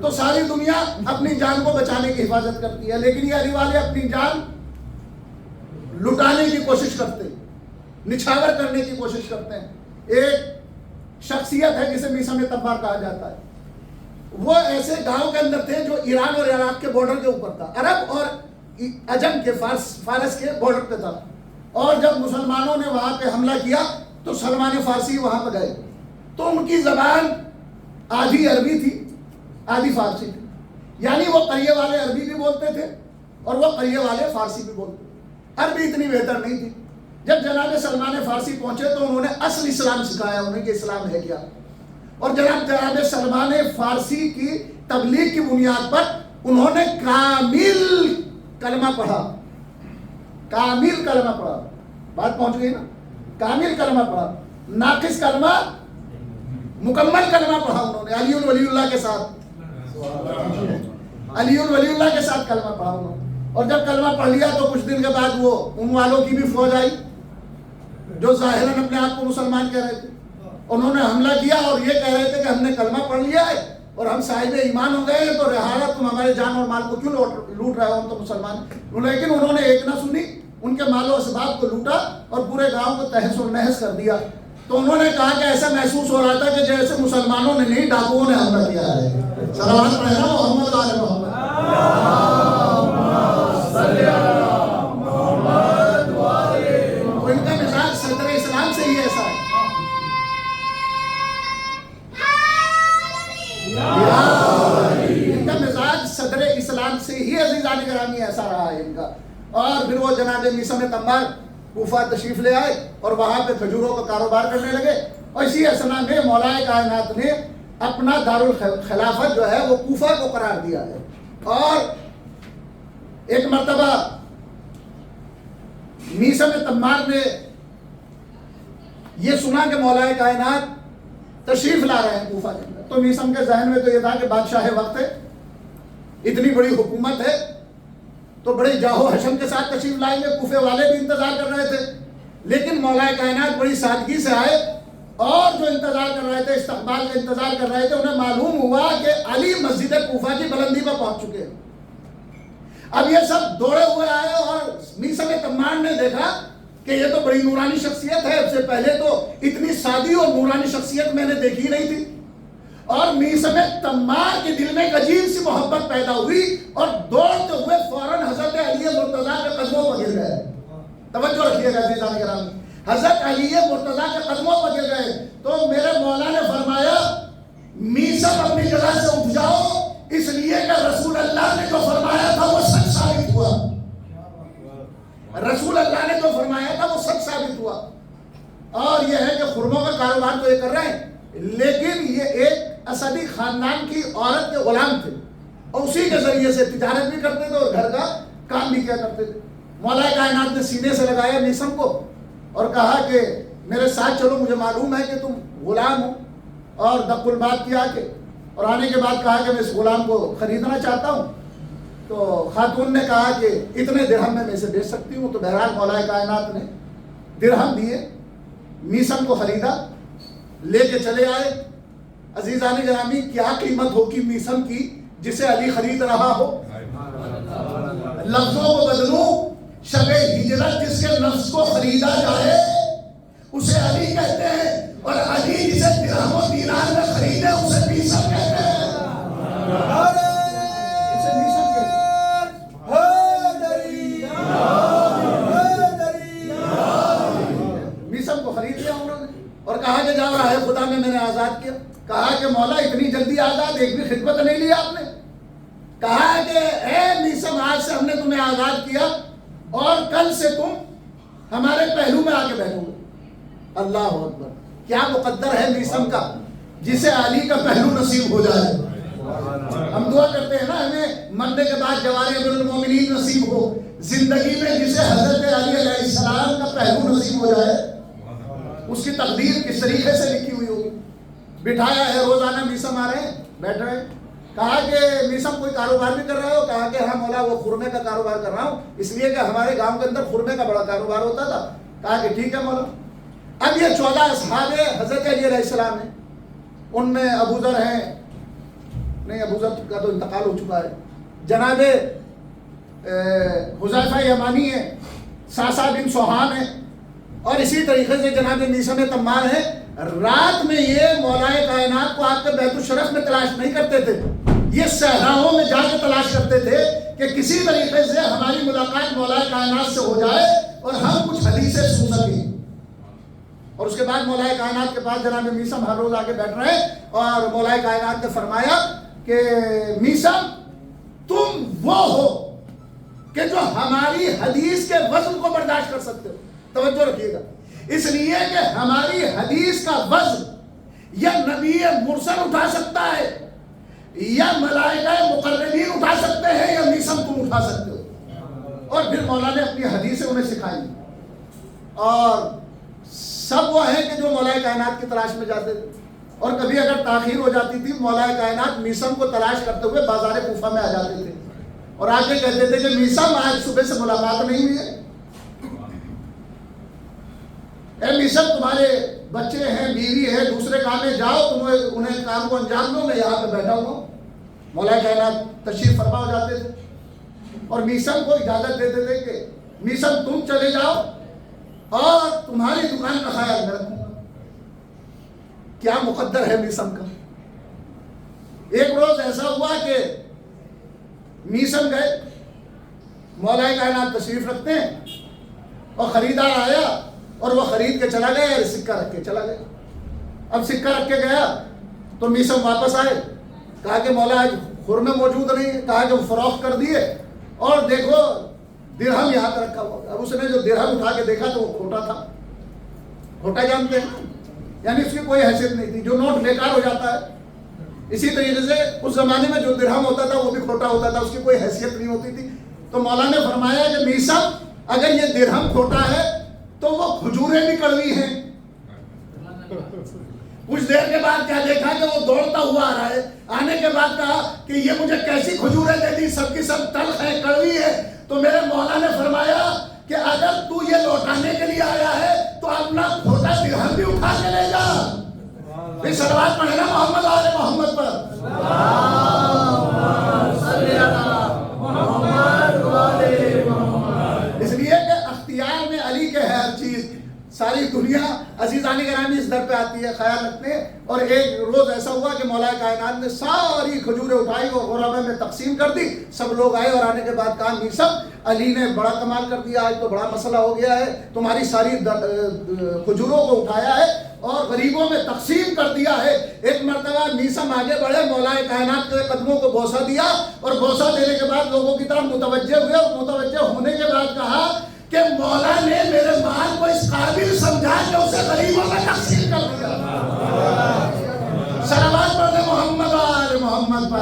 تو ساری دنیا اپنی جان کو بچانے کی حفاظت کرتی ہے، لیکن یہ علی والے اپنی جان لٹانے کی کوشش کرتے ہیں، نچھاور کرنے کی کوشش کرتے ہیں۔ ایک شخصیت ہے جسے میثم تمار کہا جاتا ہے، وہ ایسے گاؤں کے اندر تھے جو ایران اور عراق کے بارڈر کے اوپر تھا، عرب اور عجم کے فارس کے بارڈر پہ تھا. اور جب مسلمانوں نے وہاں پہ حملہ کیا تو سلمان فارسی وہاں پہ گئے، تو ان کی زبان آدھی عربی تھی آدھی فارسی تھی، یعنی وہ قریے والے عربی بھی بولتے تھے اور وہ قریے والے فارسی بھی بولتے تھے. عربی اتنی بہتر نہیں تھی. جب جناب سلمان فارسی پہنچے تو انہوں نے اصل اسلام سکھایا انہیں کہ اسلام ہے کیا، اور جناب سلمان فارسی کی تبلیغ کی بنیاد پر انہوں نے کامل کلمہ پڑھا. کامل کلمہ پڑھا، بات پہنچ گئی نا. کامل کلمہ پڑھا، ناقص کلمہ مکمل کلمہ پڑھا انہوں نے. علی ولی اللہ کے ساتھ علی ولی اللہ کے ساتھ کلمہ پڑھا انہوں نے. اور جب کلمہ پڑھ لیا تو کچھ دن کے بعد وہ ان والوں کی بھی فوج آئی جو ظاہراً اپنے آپ کو مسلمان کہہ رہے تھے. انہوں نے حملہ کیا اور یہ کہہ رہے تھے کہ ہم نے کلمہ پڑھ لیا ہے اور ہم صاحب ایمان ہو گئے ہیں، تو رہا تم ہمارے جان اور مال کو کیوں لوٹ رہے ہو، ہم تو مسلمان. لیکن انہوں نے ایک نہ سنی، ان کے مال و اسباب کو لوٹا اور پورے گاؤں کو تہس و نہس کر دیا. تو انہوں نے کہا کہ ایسا محسوس ہو رہا تھا کہ جیسے مسلمانوں نے نہیں ڈاکوؤں نے حملہ کیا ہے. صلوات پڑھنا محمد آل محمد. ان کا مزاج صدر اسلام سے ہی ایسا ہے. ان کا مزاج صدر اسلام سے ہی عزیزان گرامی ایسا رہا ہے ان کا. اور پھر وہ جناب میثم تمار کوفہ تشریف لے آئے اور وہاں پہ کھجوروں کا کاروبار کرنے لگے. اور اسی اثنا میں مولا کائنات نے اپنا دارالخلافت جو ہے وہ کوفہ کو قرار دیا ہے. اور ایک مرتبہ میثم تمار نے یہ سنا کہ مولا کائنات تشریف لا رہے ہیں کوفہ کے اندر، تو میثم کے ذہن میں تو یہ تھا کہ بادشاہ وقت ہے، اتنی بڑی حکومت ہے تو بڑے جاہو حشم کے ساتھ تشریف لائیں گے. کوفے والے بھی انتظار کر رہے تھے، لیکن مولا کائنات بڑی سادگی سے آئے اور جو انتظار کر رہے تھے، استقبال کا انتظار کر رہے تھے، انہیں معلوم ہوا کہ علی مسجد کوفہ کی بلندی پر پہنچ چکے ہیں. اب یہ سب دوڑے ہوئے آئے اور میثم تمار نے دیکھا کہ یہ تو بڑی نورانی شخصیت ہے، اس سے پہلے تو اتنی سادی اور نورانی شخصیت میں نے دیکھی نہیں تھی. اور میثم تمار کے دل میں ایک عجیب سی محبت پیدا ہوئی اور دوڑتے ہوئے فوراً حضرت علی مرتضیٰ کے قدموں پر گر گئے. توجہ رکھیے گا عزیزان گرامی، حضرت علی مرتضیٰ کے قدموں پر گر گئے. تو میرے مولا نے فرمایا میثم اپنی جگہ سے اٹھ جاؤ، اس لیے کہ رسول اللہ نے جو فرمایا تھا وہ سچ ثابت ہوا. رسول اللہ نے جو فرمایا تھا وہ سچ ثابت ہوا. اور یہ ہے کہ خرموں کا کاروبار تو یہ کر رہے ہیں، لیکن یہ ایک اسدی خاندان کی عورت کے غلام تھے اور اسی کے ذریعے سے تجارت بھی کرتے تھے اور گھر کا کام بھی کیا کرتے تھے. مولا کائنات نے سینے سے لگایا میثم کو اور کہا کہ میرے ساتھ چلو، مجھے معلوم ہے کہ تم غلام ہو. اور دق الباب کیا کہ اور آنے کے بعد کہا کہ میں اس غلام کو خریدنا چاہتا ہوں. تو خاتون نے کہا کہ اتنے درہم میں اسے بیچ سکتی ہوں. تو بہرحال مولا کائنات نے درہم دیے، میثم کو خریدا، لے کے چلے آئے. عزیزان گرامی، کیا قیمت ہوگی میثم کی جسے علی خرید رہا ہو. لفظوں کو بدلوں، شب ہجرت جس کے نفس کو خریدا جائے اسے علی کہتے ہیں، اور علی جسے درہم و دینار میں خریدے اسے میثم کہتے ہیں. اسے میثم کہتے ہیں. میثم کو خرید لیا انہوں نے اور کہا کہ جاؤ راہ خدا میں نے آزاد کیا. کہا کہ مولا اتنی جلدی آزاد، ایک بھی خدمت نہیں لیا آپ نے. کہا کہ اے میثم، آج سے ہم نے تمہیں آزاد کیا اور کل سے تم ہمارے پہلو میں آ کے بیٹھو گے. اللہ اکبر، کیا مقدر ہے میثم کا جسے علی کا پہلو نصیب ہو جائے. ہم دعا کرتے ہیں نا ہمیں مرنے کے بعد جوار امیر المومنین نصیب ہو. زندگی میں جسے حضرت علی علیہ السلام کا پہلو نصیب ہو جائے، اس کی تقدیر کس طریقے سے لکھی ہوئی ہوگی. بٹھایا ہے، روزانہ میثم آ رہے ہیں، بیٹھ رہے ہیں. کہا کہ میثم کوئی کاروبار بھی کر رہے ہو؟ کہا کہ ہاں مولا وہ خرمے کا کاروبار کر رہا ہوں، اس لیے کہ ہمارے گاؤں کے اندر خرمے کا بڑا کاروبار ہوتا تھا. کہا کہ ٹھیک ہے مولا. اب یہ 14 اصحاب حضرت علی علیہ السلام ہیں، ان میں ابو ذر ہیں، نہیں ابو ذر کا تو انتقال ہو چکا ہے، جناب حذیفہ یمانی ہیں، ساسا بن سوہان ہیں، اور اسی طریقے سے جناب میثم تمار ہیں. رات میں یہ مولائے کائنات کو آپ کے بیت الشرف میں تلاش نہیں کرتے تھے، یہ صحراؤں میں جا کے تلاش کرتے تھے کہ کسی طریقے سے ہماری ملاقات مولائے کائنات سے ہو جائے اور ہم کچھ حدیثیں سن سکیں۔ اور اس کے بعد مولائے کائنات کے پاس جناب میثم ہر روز آ کے بیٹھ رہے اور مولائے کائنات نے فرمایا کہ میثم تم وہ ہو کہ جو ہماری حدیث کے وزن کو برداشت کر سکتے ہو۔ توجہ رکھیے گا، اس لیے کہ ہماری حدیث کا وزن یا نبی مرسل اٹھا سکتا ہے یا ملائکہ مقربین اٹھا سکتے ہیں یا میثم تم اٹھا سکتے ہو۔ اور پھر مولا نے اپنی حدیثیں انہیں سکھائی، اور سب وہ ہیں کہ جو مولائے کائنات کی تلاش میں جاتے تھے، اور کبھی اگر تاخیر ہو جاتی تھی مولائے کائنات میثم کو تلاش کرتے ہوئے بازار کوفہ میں آ جاتے تھے اور آ کے کہتے تھے کہ میثم آج صبح سے ملاقات نہیں ہوئی ہے، اے میثم تمہارے بچے ہیں، بیوی ہے، دوسرے کام میں جاؤ، تم انہیں کام کو انجام دو، میں یہاں پہ بیٹھا ہوا ہوں۔ مولائے کائنات تشریف فرما ہو جاتے تھے اور میثم کو اجازت دیتے تھے کہ میثم تم چلے جاؤ اور تمہاری دکان کا خیال میں رکھوں گا۔ کیا مقدر ہے میثم کا۔ ایک روز ایسا ہوا کہ میثم گئے، مولائے کائنات تشریف رکھتے ہیں اور خریدار آیا اور وہ خرید کے چلا گیا اور سکہ رکھ کے چلا گیا۔ اب سکہ رکھ کے گیا تو میثم واپس آئے، کہا کہ مولا آج خرمے موجود نہیں، کہا کہ فروخت کر دیے اور دیکھو درہم یہاں پہ رکھا ہوا۔ اب اس نے جو درہم اٹھا کے دیکھا تو وہ کھوٹا تھا۔ کھوٹا جانتے ہیں یعنی اس کی کوئی حیثیت نہیں تھی، جو نوٹ بیکار ہو جاتا ہے، اسی طریقے سے اس زمانے میں جو درہم ہوتا تھا وہ بھی کھوٹا ہوتا تھا، اس کی کوئی حیثیت نہیں ہوتی تھی۔ تو مولا نے فرمایا کہ میثم اگر یہ درہم کھوٹا ہے تو وہ کھجوریں بھی کڑوی ہیں۔ کچھ دیر کے بعد کیا دیکھا کہ وہ دوڑتا ہوا آ رہا ہے، آنے کے بعد کہا کہ یہ مجھے کیسی کھجوریں دے دی، سب کی سب تلخ ہے، کڑوی ہے۔ تو میرے مولا نے فرمایا کہ اگر تو یہ لوٹانے کے لیے آیا ہے تو اپنا کھوٹا درہم بھی اٹھا کے لے جا۔ پھر صلوات پڑھنا محمد آل محمد پر۔ اس لیے کہ اختیار میں علی کے ہے ہر چیز، ساری دنیا عزیزان گرامی اس در پہ آتی ہے، خیال رکھتے ہیں۔ اور ایک روز ایسا ہوا کہ مولا کائنات نے ساری کھجوریں اٹھائی اور غربا میں تقسیم کر دی۔ سب لوگ آئے اور آنے کے بعد کہا میثم علی نے بڑا کمال کر دیا، آج تو بڑا مسئلہ ہو گیا ہے، تمہاری ساری کھجوروں کو اٹھایا ہے اور غریبوں میں تقسیم کر دیا ہے۔ ایک مرتبہ میثم آگے بڑھے، مولا کائنات کے قدموں کو بوسہ دیا اور بوسہ دینے کے بعد لوگوں کی طرف متوجہ ہوئے اور متوجہ ہونے کے بعد کہا کہ مولا نے میرے مال کو اس قابل سمجھا کہ اسے غریبوں میں تقسیم کر دیا۔ صلوات پڑھیں محمد آل محمد پر۔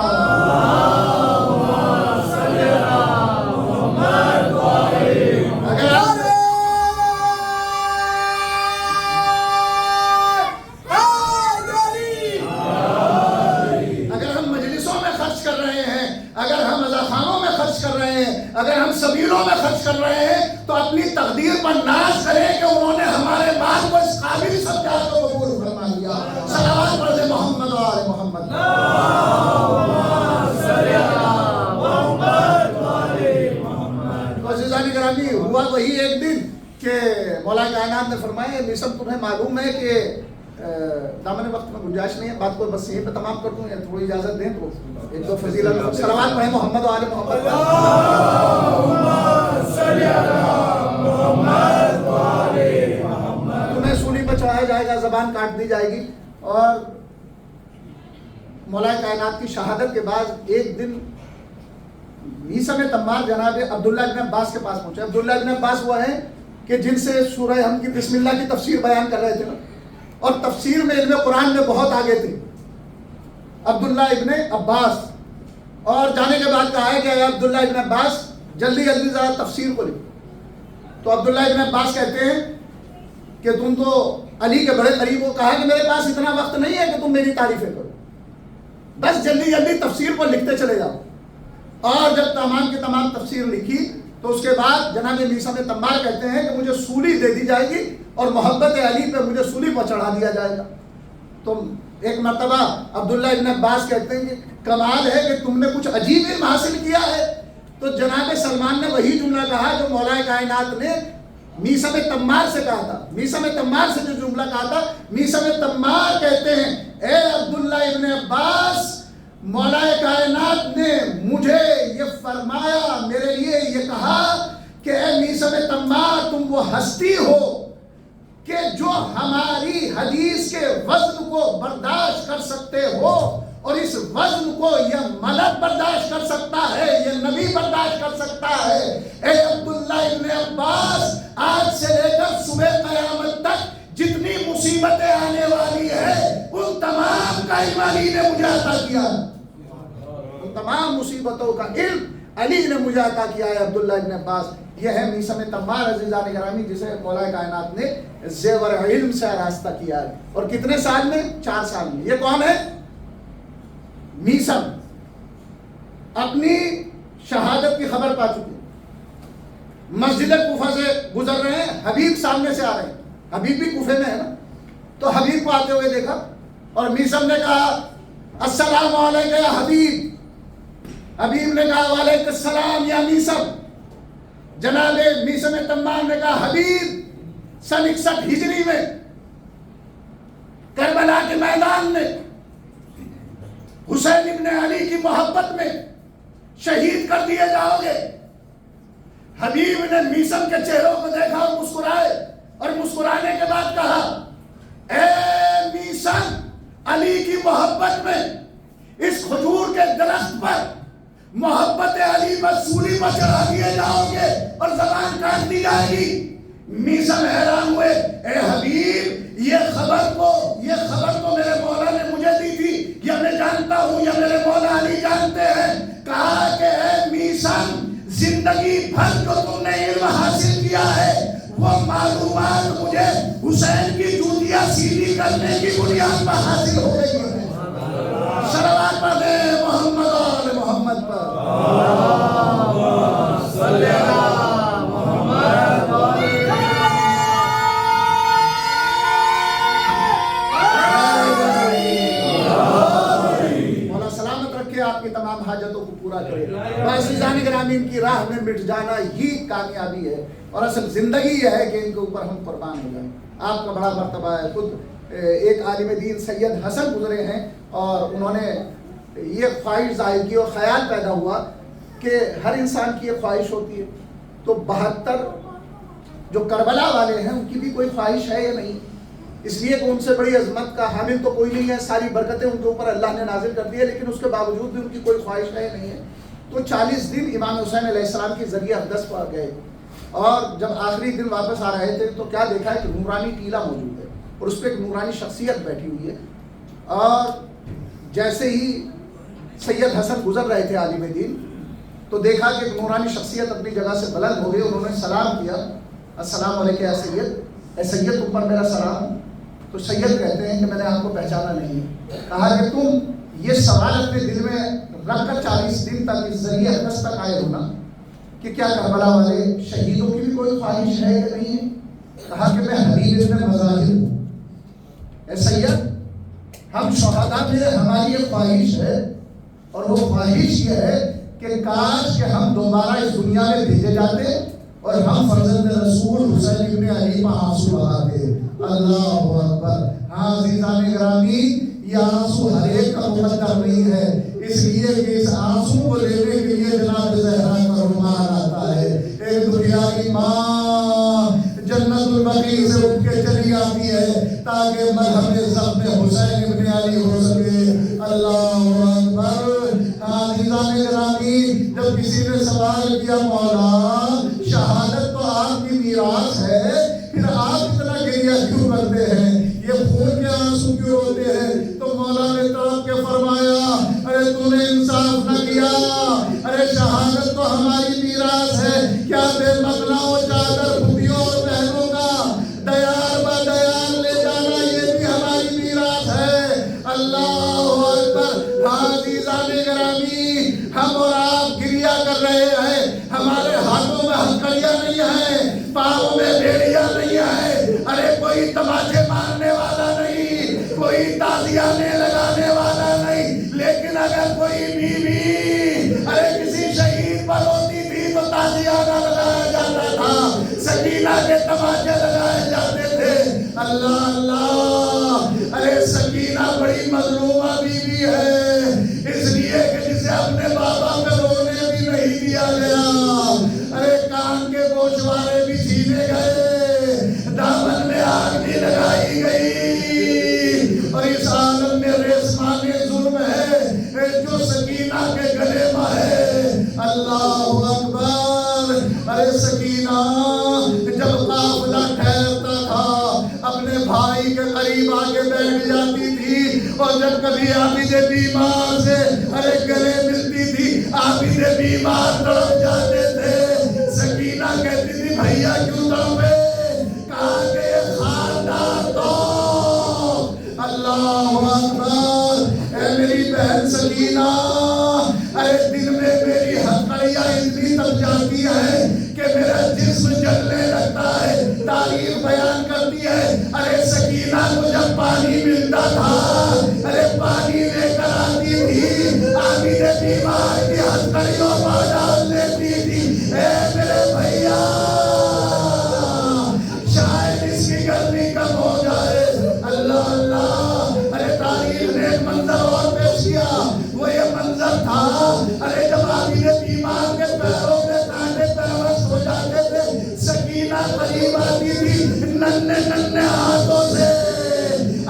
اگر ہم مجلسوں میں خرچ کر رہے ہیں، اگر ہم اذاخانوں میں خرچ کر رہے ہیں، اگر ہم سبیلوں میں خرچ کر رہے ہیں تو اپنی تقدیر پر ناز کریں کہ انہوں نے ہمارے مال کو اس قابل سمجھا تو قبول فرما لیا۔ صلوات پڑھ دے محمد و آل محمد۔ تو عزیزان گرامی، ہوا وہی ایک دن کہ مولا کائنات نے فرمایا میثم تمہیں معلوم ہے کہ دامن وقت میں گنجائش نہیں ہے، بات کو بس یہیں پہ تمام کر دوں یا تھوڑی اجازت دیں تو ایک دو فضیلت صلوات پڑھیں محمد و آل محمد۔ تمہیں سولی پہ چڑھایا جائے گا، زبان کاٹ دی جائے گی۔ اور مولا کائنات کی شہادت کے بعد ایک دن میثم تمار جناب عبداللہ ابن عباس کے پاس پہنچے۔ عبداللہ ابن عباس وہ ہیں کہ جن سے سورہ حمد کی بسم اللہ کی تفسیر بیان کر رہے تھے اور تفسیر میں علم قرآن میں بہت آگے تھے عبداللہ ابن عباس۔ اور جانے کے بعد کہا ہے کہ اے عبداللہ ابن عباس جلدی جلدی ذرا تفسیر کو لکھو۔ تو عبداللہ ابن عباس کہتے ہیں کہ تم تو علی کے بڑے قریب ہو، کہا کہ میرے پاس اتنا وقت نہیں ہے کہ تم میری تعریفیں کرو، بس جلدی جلدی تفسیر کو لکھتے چلے جاؤ۔ اور جب تمام کی تمام تفسیر لکھی تو اس کے بعد جناب میثم تمار کہتے ہیں کہ مجھے سولی دے دی جائے گی اور محبت علی پہ مجھے سولی پر چڑھا دیا جائے گا۔ تو ایک مرتبہ عبداللہ ابن عباس کہتے ہیں کہ کمال ہے کہ تم نے کچھ عجیب علم حاصل کیا ہے۔ تو جناب سلمان نے وہی جملہ کہا جو مولا کائنات نے میثم تمار سے کہا تھا. میثم تمار سے جو جملہ کہا تھا, میثم تمار کہتے ہیں اے عبداللہ ابن عباس, مولا کائنات نے مجھے یہ فرمایا, میرے لیے یہ کہا کہ اے میثم تمار, تم وہ ہستی ہو کہ جو ہماری حدیث کے وزن کو برداشت کر سکتے ہو, اور اس وزن کو یہ ملک برداشت کر سکتا ہے, یہ نبی برداشت کر سکتا ہے. اے عبداللہ ابن عباس, آج سے لے کر صبح قیامت تک جتنی مصیبتیں آنے والی ہیں ان تمام کا علم علی نے مجھے عطا کیا. ان تمام مصیبتوں کا علم علی نے مجھے عطا کیا ہے. عبداللہ ابن عباس, یہ ہے میثم تمار عزیزان گرامی, جسے مولا کائنات نے زیور علم سے آراستہ کیا ہے. اور کتنے سال میں؟ 4 سال میں. یہ کون ہے؟ میثم. اپنی شہادت کی خبر پا چکے, مسجد کوفہ سے گزر رہے ہیں, حبیب سامنے سے آ رہے ہیں, حبیب بھی کوفے میں ہے نا, تو حبیب کو آتے ہوئے دیکھا اور میثم نے کہا السلام علیکم یا حبیب. حبیب نے کہا وعلیکم السلام یا میثم. جناب میثم تمام نے کہا حبیب سن 61 ہجری میں کربلا کے میدان میں حسین ابن علی کی محبت میں شہید کر دیے جاؤ گے. حبیب نے میثم کے چہروں کو دیکھا اور مسکرائے, اور مسکرانے کے بعد کہا اے میثم, علی کی محبت میں اس کھجور کے درخت پر محبت علی پر سولی پر چڑھا دیے جاؤ گے اور زبان کاٹ دی جائے گی. میثم حیران ہوئے, اے حبیب یہ خبر تو میرے مولا نے مجھے دی تھی, یا میں جانتا ہوں یا میرے مولا علی جانتے ہیں. کہا کہ اے میثم, زندگی بھر جو تم نے علم حاصل کیا ہے وہ معلومات مجھے حسین کی جوتیاں سیدھی کرنے کی بنیاد پر حاصل ہو گئی ہے. صلوات پڑھ دیں محمد اور محمد پر. مولا سلامت رکھے, آپ کی تمام حاجتوں کو پورا کرے. عزیزان گرامی, ان کی راہ میں مٹ جانا ہی کامیابی ہے, اور اصل زندگی یہ ہے کہ ان کے اوپر ہم قربان ہو جائیں. آپ کا بڑا مرتبہ ہے. خود ایک عالم دین سید حسن گزرے ہیں, اور انہوں نے یہ خواہش ظاہر کی اور خیال پیدا ہوا کہ ہر انسان کی یہ خواہش ہوتی ہے, تو 72 جو کربلا والے ہیں ان کی بھی کوئی خواہش ہے یا نہیں؟ اس لیے کہ ان سے بڑی عظمت کا حامل تو کوئی نہیں ہے, ساری برکتیں ان کے اوپر اللہ نے نازل کر دی ہے, لیکن اس کے باوجود بھی ان کی کوئی خواہش ہے یا نہیں ہے. تو 40 دن امام حسین علیہ السلام کی ذریعہ اقدس پر گئے, اور جب آخری دن واپس آ رہے تھے تو کیا دیکھا ہے کہ نورانی ٹیلا موجود ہے, اور اس پہ ایک نورانی شخصیت بیٹھی ہوئی ہے. اور جیسے ہی سید حسن گزر رہے تھے عالم دین, تو دیکھا کہ ایک نورانی شخصیت اپنی جگہ سے بلند ہو گئی. انہوں نے سلام کیا, السلام علیکم یا سید, اے سید تم پر میرا سلام. تو سید کہتے ہیں کہ میں نے آپ کو پہچانا نہیں. کہا کہ تم یہ سوال اپنے دل میں رکھ کر 40 دن تک اس ذریعے اقدس تک آئے ہونا کہ کیا کربلا والے شہیدوں کی بھی کوئی خواہش ہے یا نہیں ہے؟ کہا کہ میں حبیب ابن مظاہر ہوں. اے سید, ہم شہداء میں ہماری ایک خواہش ہے, اور وہ خواہش یہ ہے کہ کاش کہ ہم دوبارہ اس دنیا میں بھیجے جاتے اور ہم فرزند رسول حسین ابن علی پر آنسو بہاتے. اللہ اکبر. ہاں عزیزان گرامی, یہ آنسو ہر ایک کا مقدر نہیں ہے, اس لیے کہ اس آنسو کو لینے کے لیے جناب زہرا کا رومان آتا ہے. ایک دنیا کی ماں جنت البقیع سے اٹھ کے چلی آتی ہے تاکہ مرہم زخم حسین ابن علی ہو سکے. اللہ اکبر. عزیزان گرامی, جب کسی نے سوال کیا مولا شہادت تو آپ کی میراث ہے, پھر آپ اتنا گریہ کیوں کرتے ہیں, یہ خون کے آنسو کیوں ہوتے ہیں؟ تو مولا نے تڑپ کے فرمایا ارے تو نے انصاف نہ کیا, ارے شہادت تو ہماری میراث ہے, کیا بے مقنعوں چادر پھوٹیوں اور بہنوں کا دیار با دیار لے جانا یہ بھی ہماری میراث ہے. اللہ اکبر. عزیزان گرامی, ہم اور آپ گریہ کر رہے ہیں, ہمارے ہاتھوں میں ہتھکڑیاں نہیں ہیں, پاؤں میں بیڑیاں نہیں ہیں, ارے کوئی تماچے مارنے والا نہیں, کوئی تازیانے لگانے والا نہیں, لیکن اگر کوئی بیوی ارے کسی شہید پر ہوتی تھی تو تازیانہ لگایا جاتا تھا, سکینہ کے تماچے لگائے جاتے تھے. اللہ اللہ. ارے سکینہ بڑی مظلومہ بیوی ہے، اس لیے کہ جسے اپنے بابا پہ رونے بھی نہیں دیا گیا. ارے کان کے گوشوارے بھی چھینے گئے، دامن میں آگ بھی لگائی گئی. اور اس عالم میں ریسمانی ظلم ہے جو سکینہ کے گلے میں ہے. اللہ اکبر. ارے سکینہ جب قافلہ ٹھہرتا تھا اپنے بھائی کے قریب آ کے بیٹھ جاتی تھی، اور جب کبھی عابد بیمار سے ارے گلے ملتی تھی، عابد بیمار تڑپ جاتے تھے. سکینہ کہتی تھی بھیا کیوں تڑپے؟ کہا کہ یہ خاندان تو. اللہ اکبر. اے میری بہن سکینہ، ارے دن میں میری ہتھکڑیاں اتنی تب جاتی ہے کہ میرا جسم جلنے لگتا ہے. تاریخ بیان کرتی ہے ارے سکینہ کو جب پانی ملتا تھا، ارے پانی لے کر آتی تھی، عابد بیمار کی ہتھکڑیوں پر ڈال دیتی تھی. اے میرے بھیا شاید اس کی گرمی کم ہو جائے. اللہ اللہ. ارے تاریخ نے ایک منظر اور پیش کیا، وہ یہ منظر تھا ارے جب عابد بیمار کے پیروں میں کانٹے پیوست ہو جاتے تھے، سکینہ قریب آتی تھی، ننھے ننھے ہاتھوں سے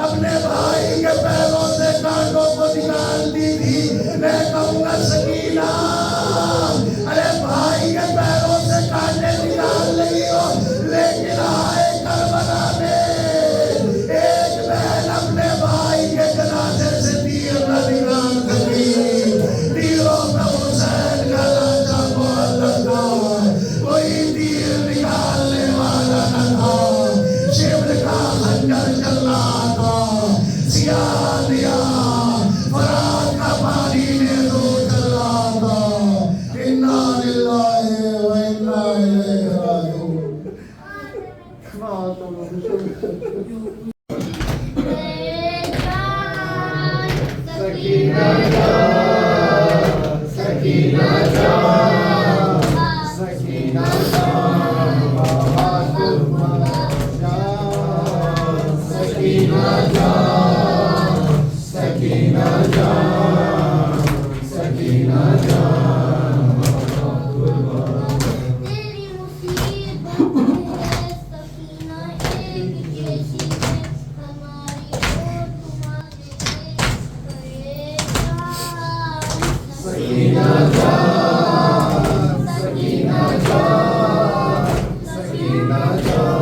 اپنے بھائی کے پیروں سے کانٹوں کو نکالتی تھی. میں کہوں گا سکینہ ارے بھائی کے پیروں سے کانٹے نکال رہی ہو، لیکن آئے کربلا میں ایک بہن اپنے بھائی کے جنازے سے تیر نہ نکال سکی. تیروں میں حسین کا لاشا معلق تھا، کوئی تیر نکالنے والا نہ تھا. شبل کا خنجر چل رہا تھا، سیاہ دیا فرات کا پانی میں تو چل رہا تھا. انا للہ و انا الیہ راجعون. سکینہ جان، سکینہ جان، سکینہ جان، سکینہ جان، سکینہ جان، سکینہ جان. تیری مصیبت ہے سکینہ ایک جیسی ہے، ہماری اور تمہارے پریشان. سکینہ جان، سکینہ جان، سکینہ جان.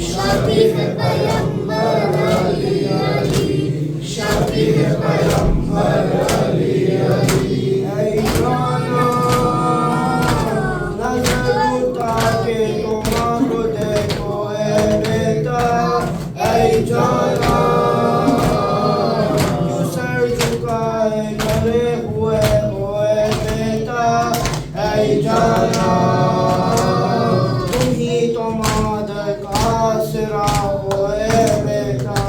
شفیع پیغمبر علی علی، شفیع پیغمبر علی علی. اے جانا نظر اٹھا کے تمہاں کو دیکھو اے بیٹا. اے جانا جو سر جھکائے کھڑے ہوئے ہو اے بیٹا. اے جانا تم ہی تو مادر کا آسرا ہو اے بیٹا.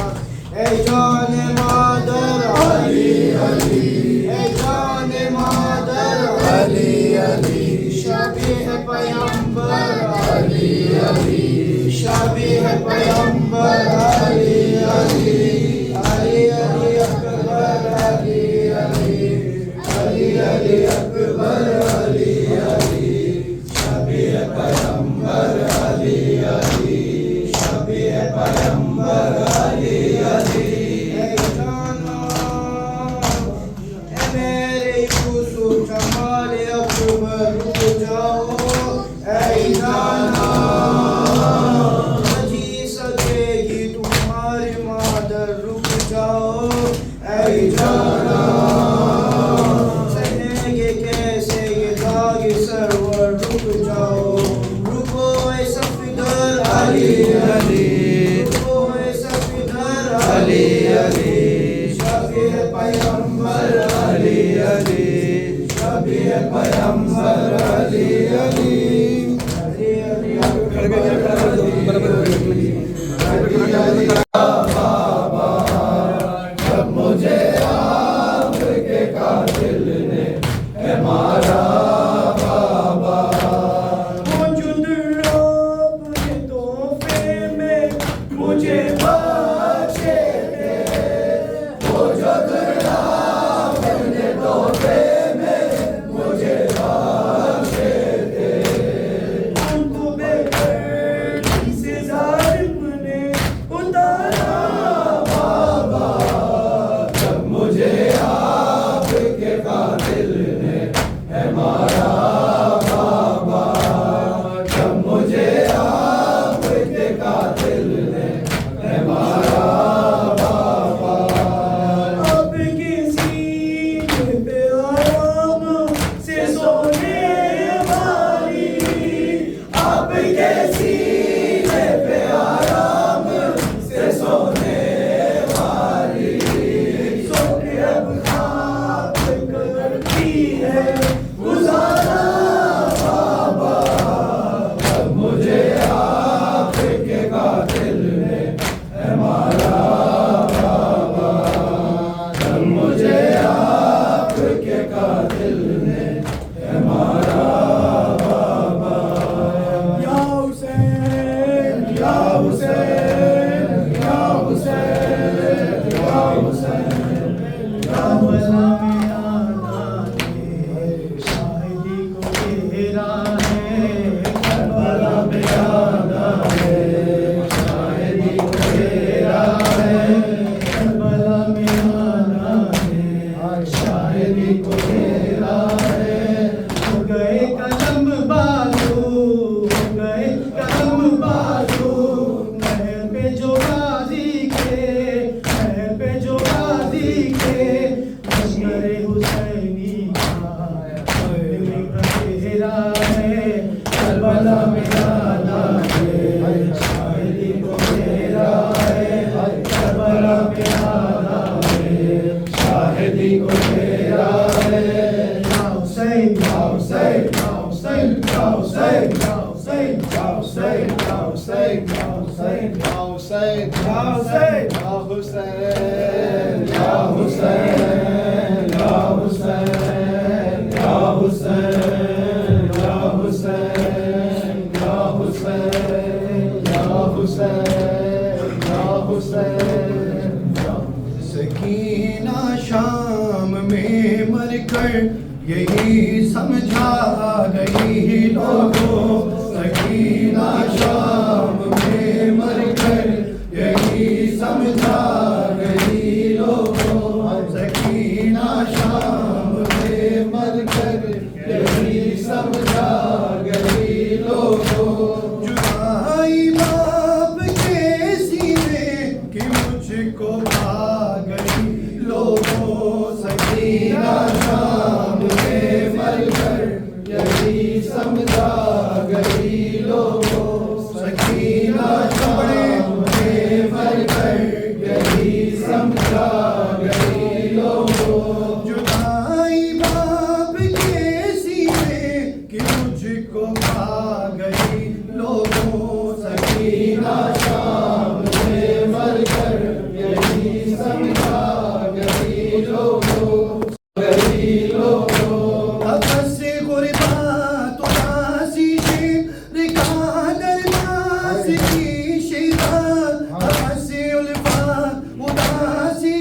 اے جان مادر علی علی، اے جان مادر علی علی. شفیع پیغمبر علی علی، شفیع پیغمبر علی علی. علی علی اکبر علی علی، علی علی اکبر علی علی. شفیع پیغمبر علی علی، شفیع پیغمبر علی علی. اے جانا اے میرے یوسف جمال اکبر رک جاؤ. اے جانا بچی سکے گی تمہاری مادر رک جاؤ. اے جانا سہیں گے کیسے یہ داغ سرور رک جاؤ. رکو اے صفدر علی علی، رکو اے صفدر علی علی. شفیع پیغمبر علی علی، شفیع پیغمبر ہے گزارا بابا، اب مجھے آپ کے قاتل نے ہے مارا بابا، اب مجھے آپ کے قاتل نے ہے مارا بابا، یا حسین یا حسین یا حسین یا حسین، کربلا میں آنا ہے شاہدی کو گھیرا ہے، کربلا میں آنا ہے شاہدی کو گھیرا ہے، کربلا میں آنا ہے شاہدی کو گھیرا ہے، ہو گئے قلم بازو، ہو گئے قلم بازو، محل پہ جو غازی کے، محل پہ جو غازی کے، لشکر حسینی کا گھیرا ہے، کربلا میں آنا ہے شاہدی کو گھیرا ہے، کربلا میں آنا ہے شاہدی کو گھیرا ہے، یا حسین یا حسین یا حسین یا حسین یا حسین یا حسین یا حسین یا حسین یا حسین یا حسین یا حسین یا حسین یا حسین یا حسین یا حسین یا حسین یا حسین یا حسین، سکینہ شام میں مر کر یہی سمجھا گئی لوگوں، سکینہ شام میں مر کر یہی سمجھا گئی لوگوں، سکینہ شام میں مر کر یہی سمجھا گئی لوگوں، جدائی باپ کے سینے کہ مجھ کو کھا گئی لوگوں، سکینہ شام میں مر کر یہی سمجھا گئی لوگوں، سکینہ شام میں مر کر یہی سمجھا گئی لوگوں، جدائی باپ کے سینے کہ مجھ کو کھا گئی لوگوں، سکینہ شام میں مر کر یہی سمجھا گئی لوگوں، گئی لوگوں، حبس غربت اداسی رکا درباس کی شیطان، حبس الفات اداسی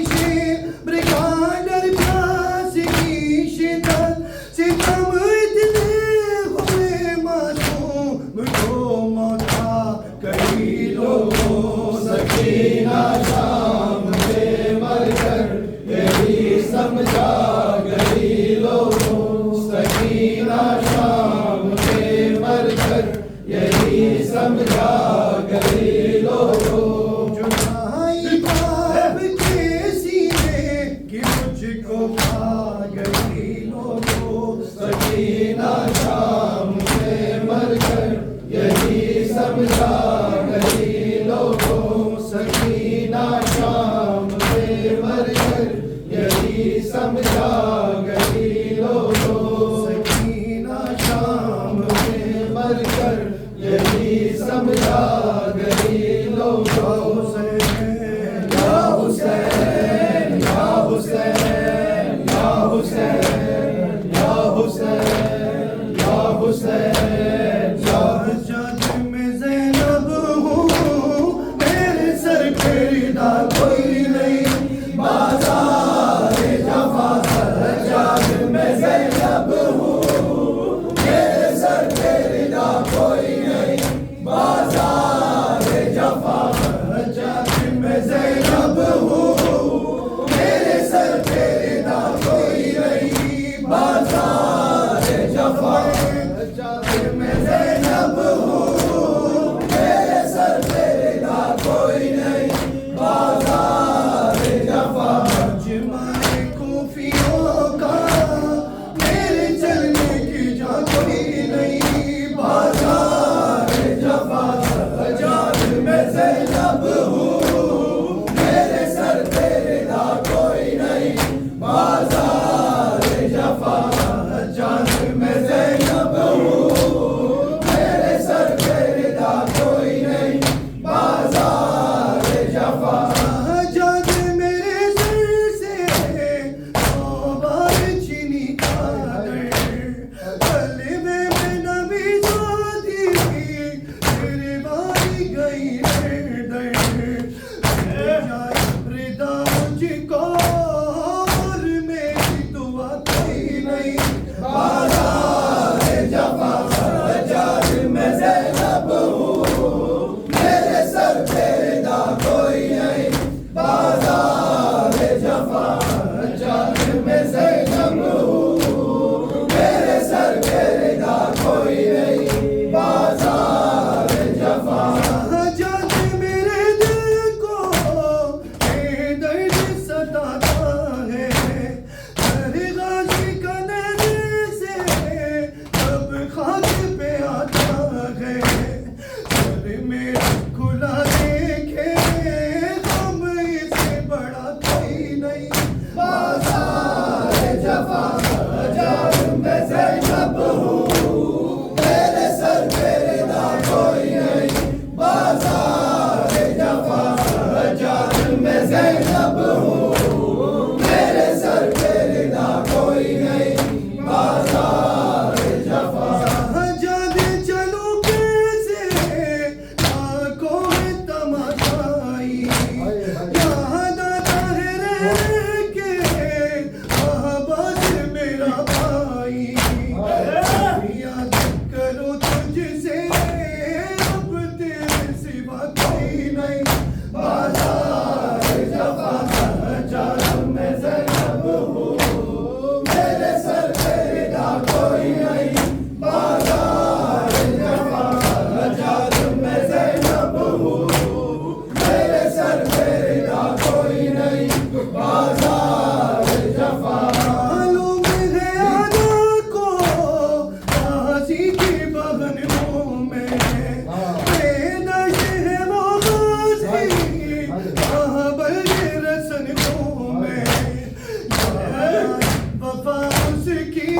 رکا درباس کی شیطان، ستم اتنے ہوئے معصوم کو موت آ گئی لوگوں، سکینہ شام میں مر کر یہی سمجھا گئی لوگوں، سکینہ شام میں مر کر یہی سمجھا گئی لوگوں، جدائی باپ کے سینے کہ مجھ کو کھا گئی لوگوں، سکینہ شام میں مر کر یہی سمجھا گئی لوگوں، سکینہ شام میں مر کر یہی سمجھا گئی لوگوں، سکینہ شام میں مر کر یہی سمجھا گئی لوگوں، یا حسین یا حسین یا حسین یا حسین یا حسین، جج میں زینب ہوں میرے سر پہ ردا کوئی نہیں، بازار جفا سجاد میں زینب ہوں میرے سر پہ ردا کوئی نہیں، بازار جفا سجاد میں زینب ہوں میرے سر پہ ردا کوئی نہیں، بازار جفا سجاد میں زینب ہوں میرے سر پہ ردا کوئی نہیں، بازار جفا جمائے کوفیوں کا میرے چلنے کی جا کوئی نہیں، بازار جفا سجاد میں زینب ہوں میرے سر پہ ردا کوئی نہیں، بازار جفا نہیں بازار جفا خرجات میں زینب ہوں میرے سر پہ ردا کوئی نہیں بازار جفا خرجات میں زینب ہوں میرے سر پہ ردا کوئی نہیں بازار جفا جان میرے دل کو اے درد ستاتا ہے ہر غازی کا نظر سے اب خاک پہ آتا ہے سر میرا کھلا دیکھے غم اس سے بڑا کوئی نہیں بازار جفا خرجات میں زینب ہوں میرے سر پہ ردا کوئی نہیں بازار جفا خرجات میں زینب ہوں میرے سر پہ ردا کوئی نہیں بازار جفا جاد چلو کیسے آنکھوں میں تماشائی یاد آتا ہے رہ کے آباد میرا بھائی یاد کرو تجھ سے اب تیرے سوا کوئی نہیں بازار جفا خرجات میں زینب ہوں میرے سر پہ ردا کوئی نہیں بازار جفا خرجات میں زینب ہوں میرے سر پہ ردا کوئی نہیں بازار جفا معلوم ہے آدھا کو غازی کی بغنوں میں بے نشے ہے وہ غازی بابر کے رسنوں میں وفا اس کی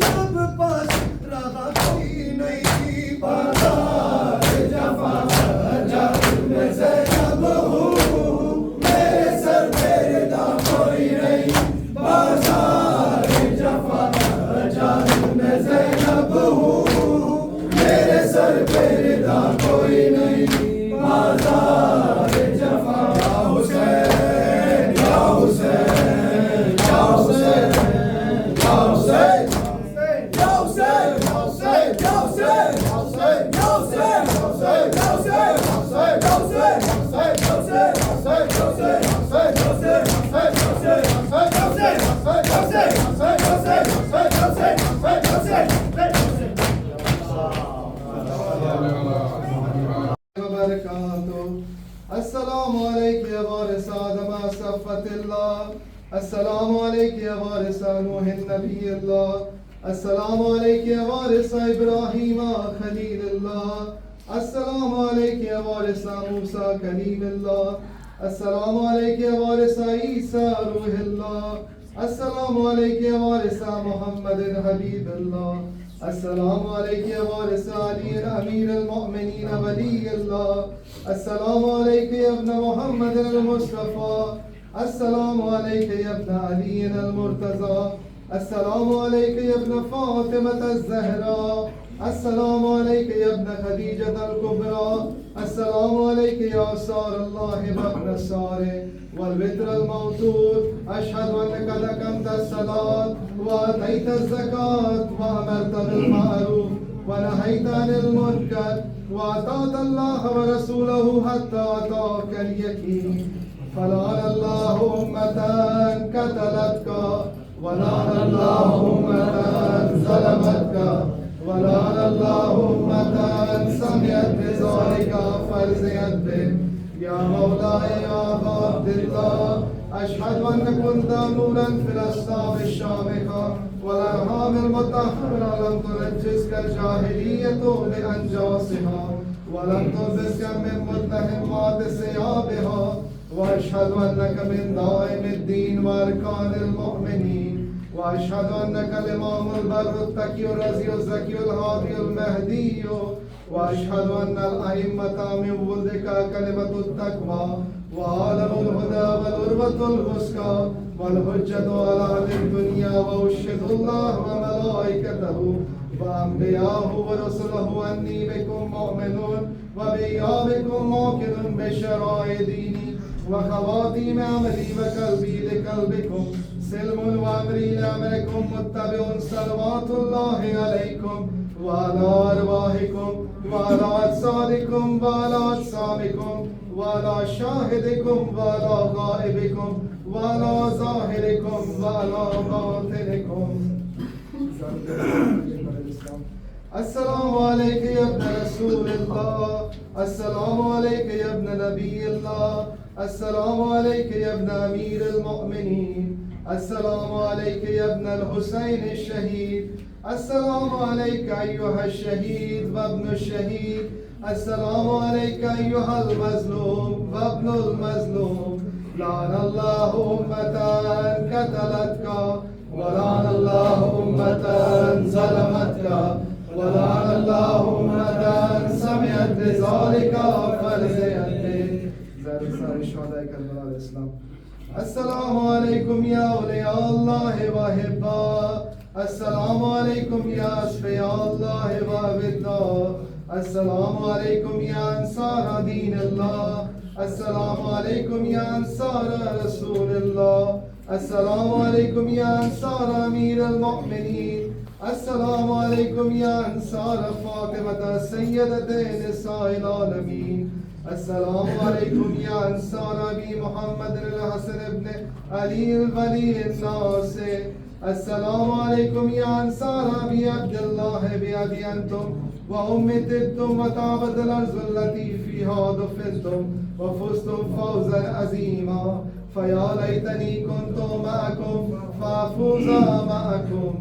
جب پاس رہا کوئی نہیں بازار جفا خرجات میں زینب ہوں میرے سر پہ ردا کوئی نہیں بازار جفا خرجات میں زینب ہوں میرے سر پہ ردا کوئی نہیں بازار جفا یا حسین یا حسین یا حسین یا حسین یا حسین یا حسین یا حسین یا حسین یا حسین یا حسین یا حسین یا حسین وبرکاتہ السلام علیکم یا وارث آدم صفت اللہ السلام علیکم یا وارث نوح نبی اللہ السلام علیکم یا وارث ابراہیم خلیل اللہ السلام علیکم یا وارث موسیٰ کلیم اللہ السلام علیکم یا وارث عیسیٰ روح اللہ السلام علیکم یا وارث محمد حبیب اللہ السلام علیکم یا وارث علی امیر المؤمنین ولی اللہ السلام علیکم یا ابن محمد المصطفیٰ السلام علیکم یا ابن علی المرتضی السلام علیکم یا ابن فاطمة الزہرا السلام علیکم یا ابن خدیجة الکبریٰ السلام علیکم یا اسار اللہ وابن السار والوتر الموتور اشہد انک لکمت الصلاة واتیت الزکاة وامرت بالمعروف ونہیت عن المنکر واطعت اللہ ورسولہ حتی اتاک الیقین فلعن اللہ امة قتلتک ولعن اللہ امة ظلمتک ولعن اللہ امة سمعت بذلك فرزیت بک یا مولاي یا عبد اللہ اشہد ان كنت نورا في الاصحاب الشامخة والارحام المطهرة لم تنجسك الجاهلية بانجاسها ولم تلبسك من متهمات ثيابها واشهد انك من دائم الدين واركان المؤمنين واشهد انك الامام البر التقي الرزي الزكي الهادي المهدي واشهد ان الائمة من ولدك كلمة التقوى وعالم الهدى والعروة الوثقى والحجة على أهل الدنيا وأشهد الله وملائكته وأنبياءه ورسله أني بكم مؤمنون وبإيابكم موقن بشرائع ديني وخواتيم عملي وقلبي لقلبكم سلم وامرين أمركم متبع صلوات الله عليكم وعلى أرواحكم وعلى أجسادكم وعلى أجسامكم وعلى شاهدكم وعلى غائبكم وعلى ظاهركم وعلى باطنكم. السلام عليك يا ابن رسول الله، السلام عليك يا ابن نبي الله، السلام عليك يا ابن أمير المؤمنين، السلام عليك يا ابن الحسين الشهيد، السلام عليك أيها الشهيد وابن الشهيد، السلام عليك أيها المظلوم وابن المظلوم. لعن الله أمة قتلتك ولعن الله أمة ظلمتك ولعن الله أمة سمعت بذلك فرزيت به. السلام عليكم يا أولياء الله وأحباء، السلام عليكم يا أصفياء الله وأبداء، السلام عليكم يا أنصار دين الله، السلام عليكم يا أنصار رسول الله، السلام عليكم يا أنصار أمير المؤمنين، السلام عليكم يا أنصار فاطمة سيدة نساء العالمين، السلام عليكم يا أنصار أبي محمد الحسن بن علي الولي الناصر، السلام عليكم يا أنصار أبي عبد الله بأبي أنتم وأمي طبتم وطابت الأرض التي فيها دفنتم وفزتم فوزا عظيما، فيا ليتني كنت معكم فأفوز معكم.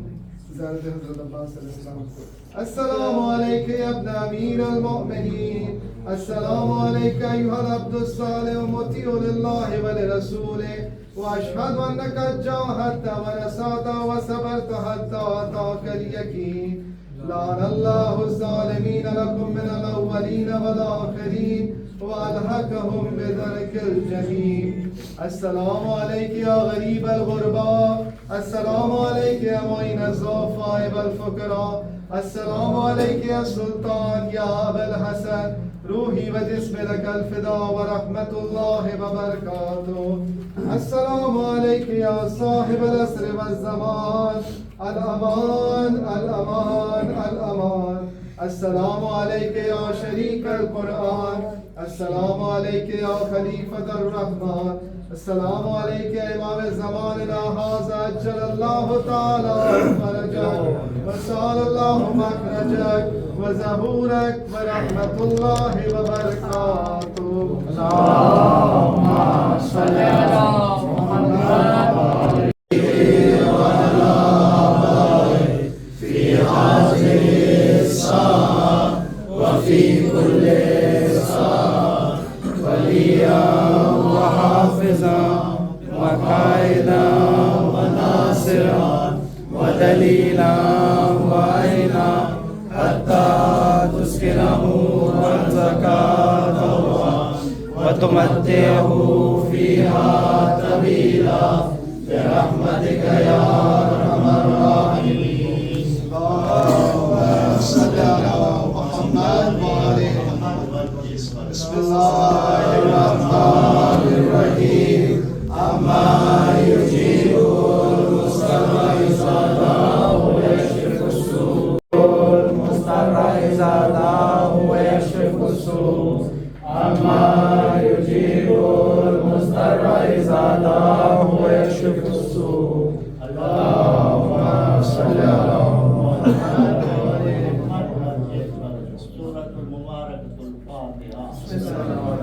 السلام عليك يا ابن أمير المؤمنين، السلام عليك أيها العبد الصالح المطيع لله ولرسوله، وأشهد أنك جاهدت ونصرت وصبرت حتى أتاك اليقين. لعن الله الظالمين لكم من الأولين والآخرين وألحقهم بدرك الجحيم. السلام عليك يا غريب الغرباء، السلام عليك يا معين الضعفاء والفقراء، السلام عليك يا سلطان يا أبا الحسن، روحي وجسم لك الفداء ورحمة الله وبركاته. السلام عليك يا صاحب العصر والزمان، الأمان الأمان الأمان. السلام عليك يا شريك القرآن، السلام عليك يا خليفة الرحمن، السلام عليك يا إمام زماننا هذا أجل الله تعالى فرجك وسال الله مخرجك وظهورك ورحمة الله وبركاته. اللهم صل على محمد وفي كل ساعة وليا وحافظا وقائدا وناصرا ودليلا وعينا حتى تسكنه أرضك طوعا وتمتعه فيها طويلا برحمتك يا أرحم الراحمين. اللهم صل على محمد وعلى محمد. بسم الله الرحمن الرحيم. أما يجيب المضطر إذا دعاه ويكشف السوء، المضطر إذا دعاه ويكشف السوء. أما يجيب المضطر إذا دعاه ويكشف السوء. اللهم صل على محمد. سورة المباركة الفاتحة. بسم الله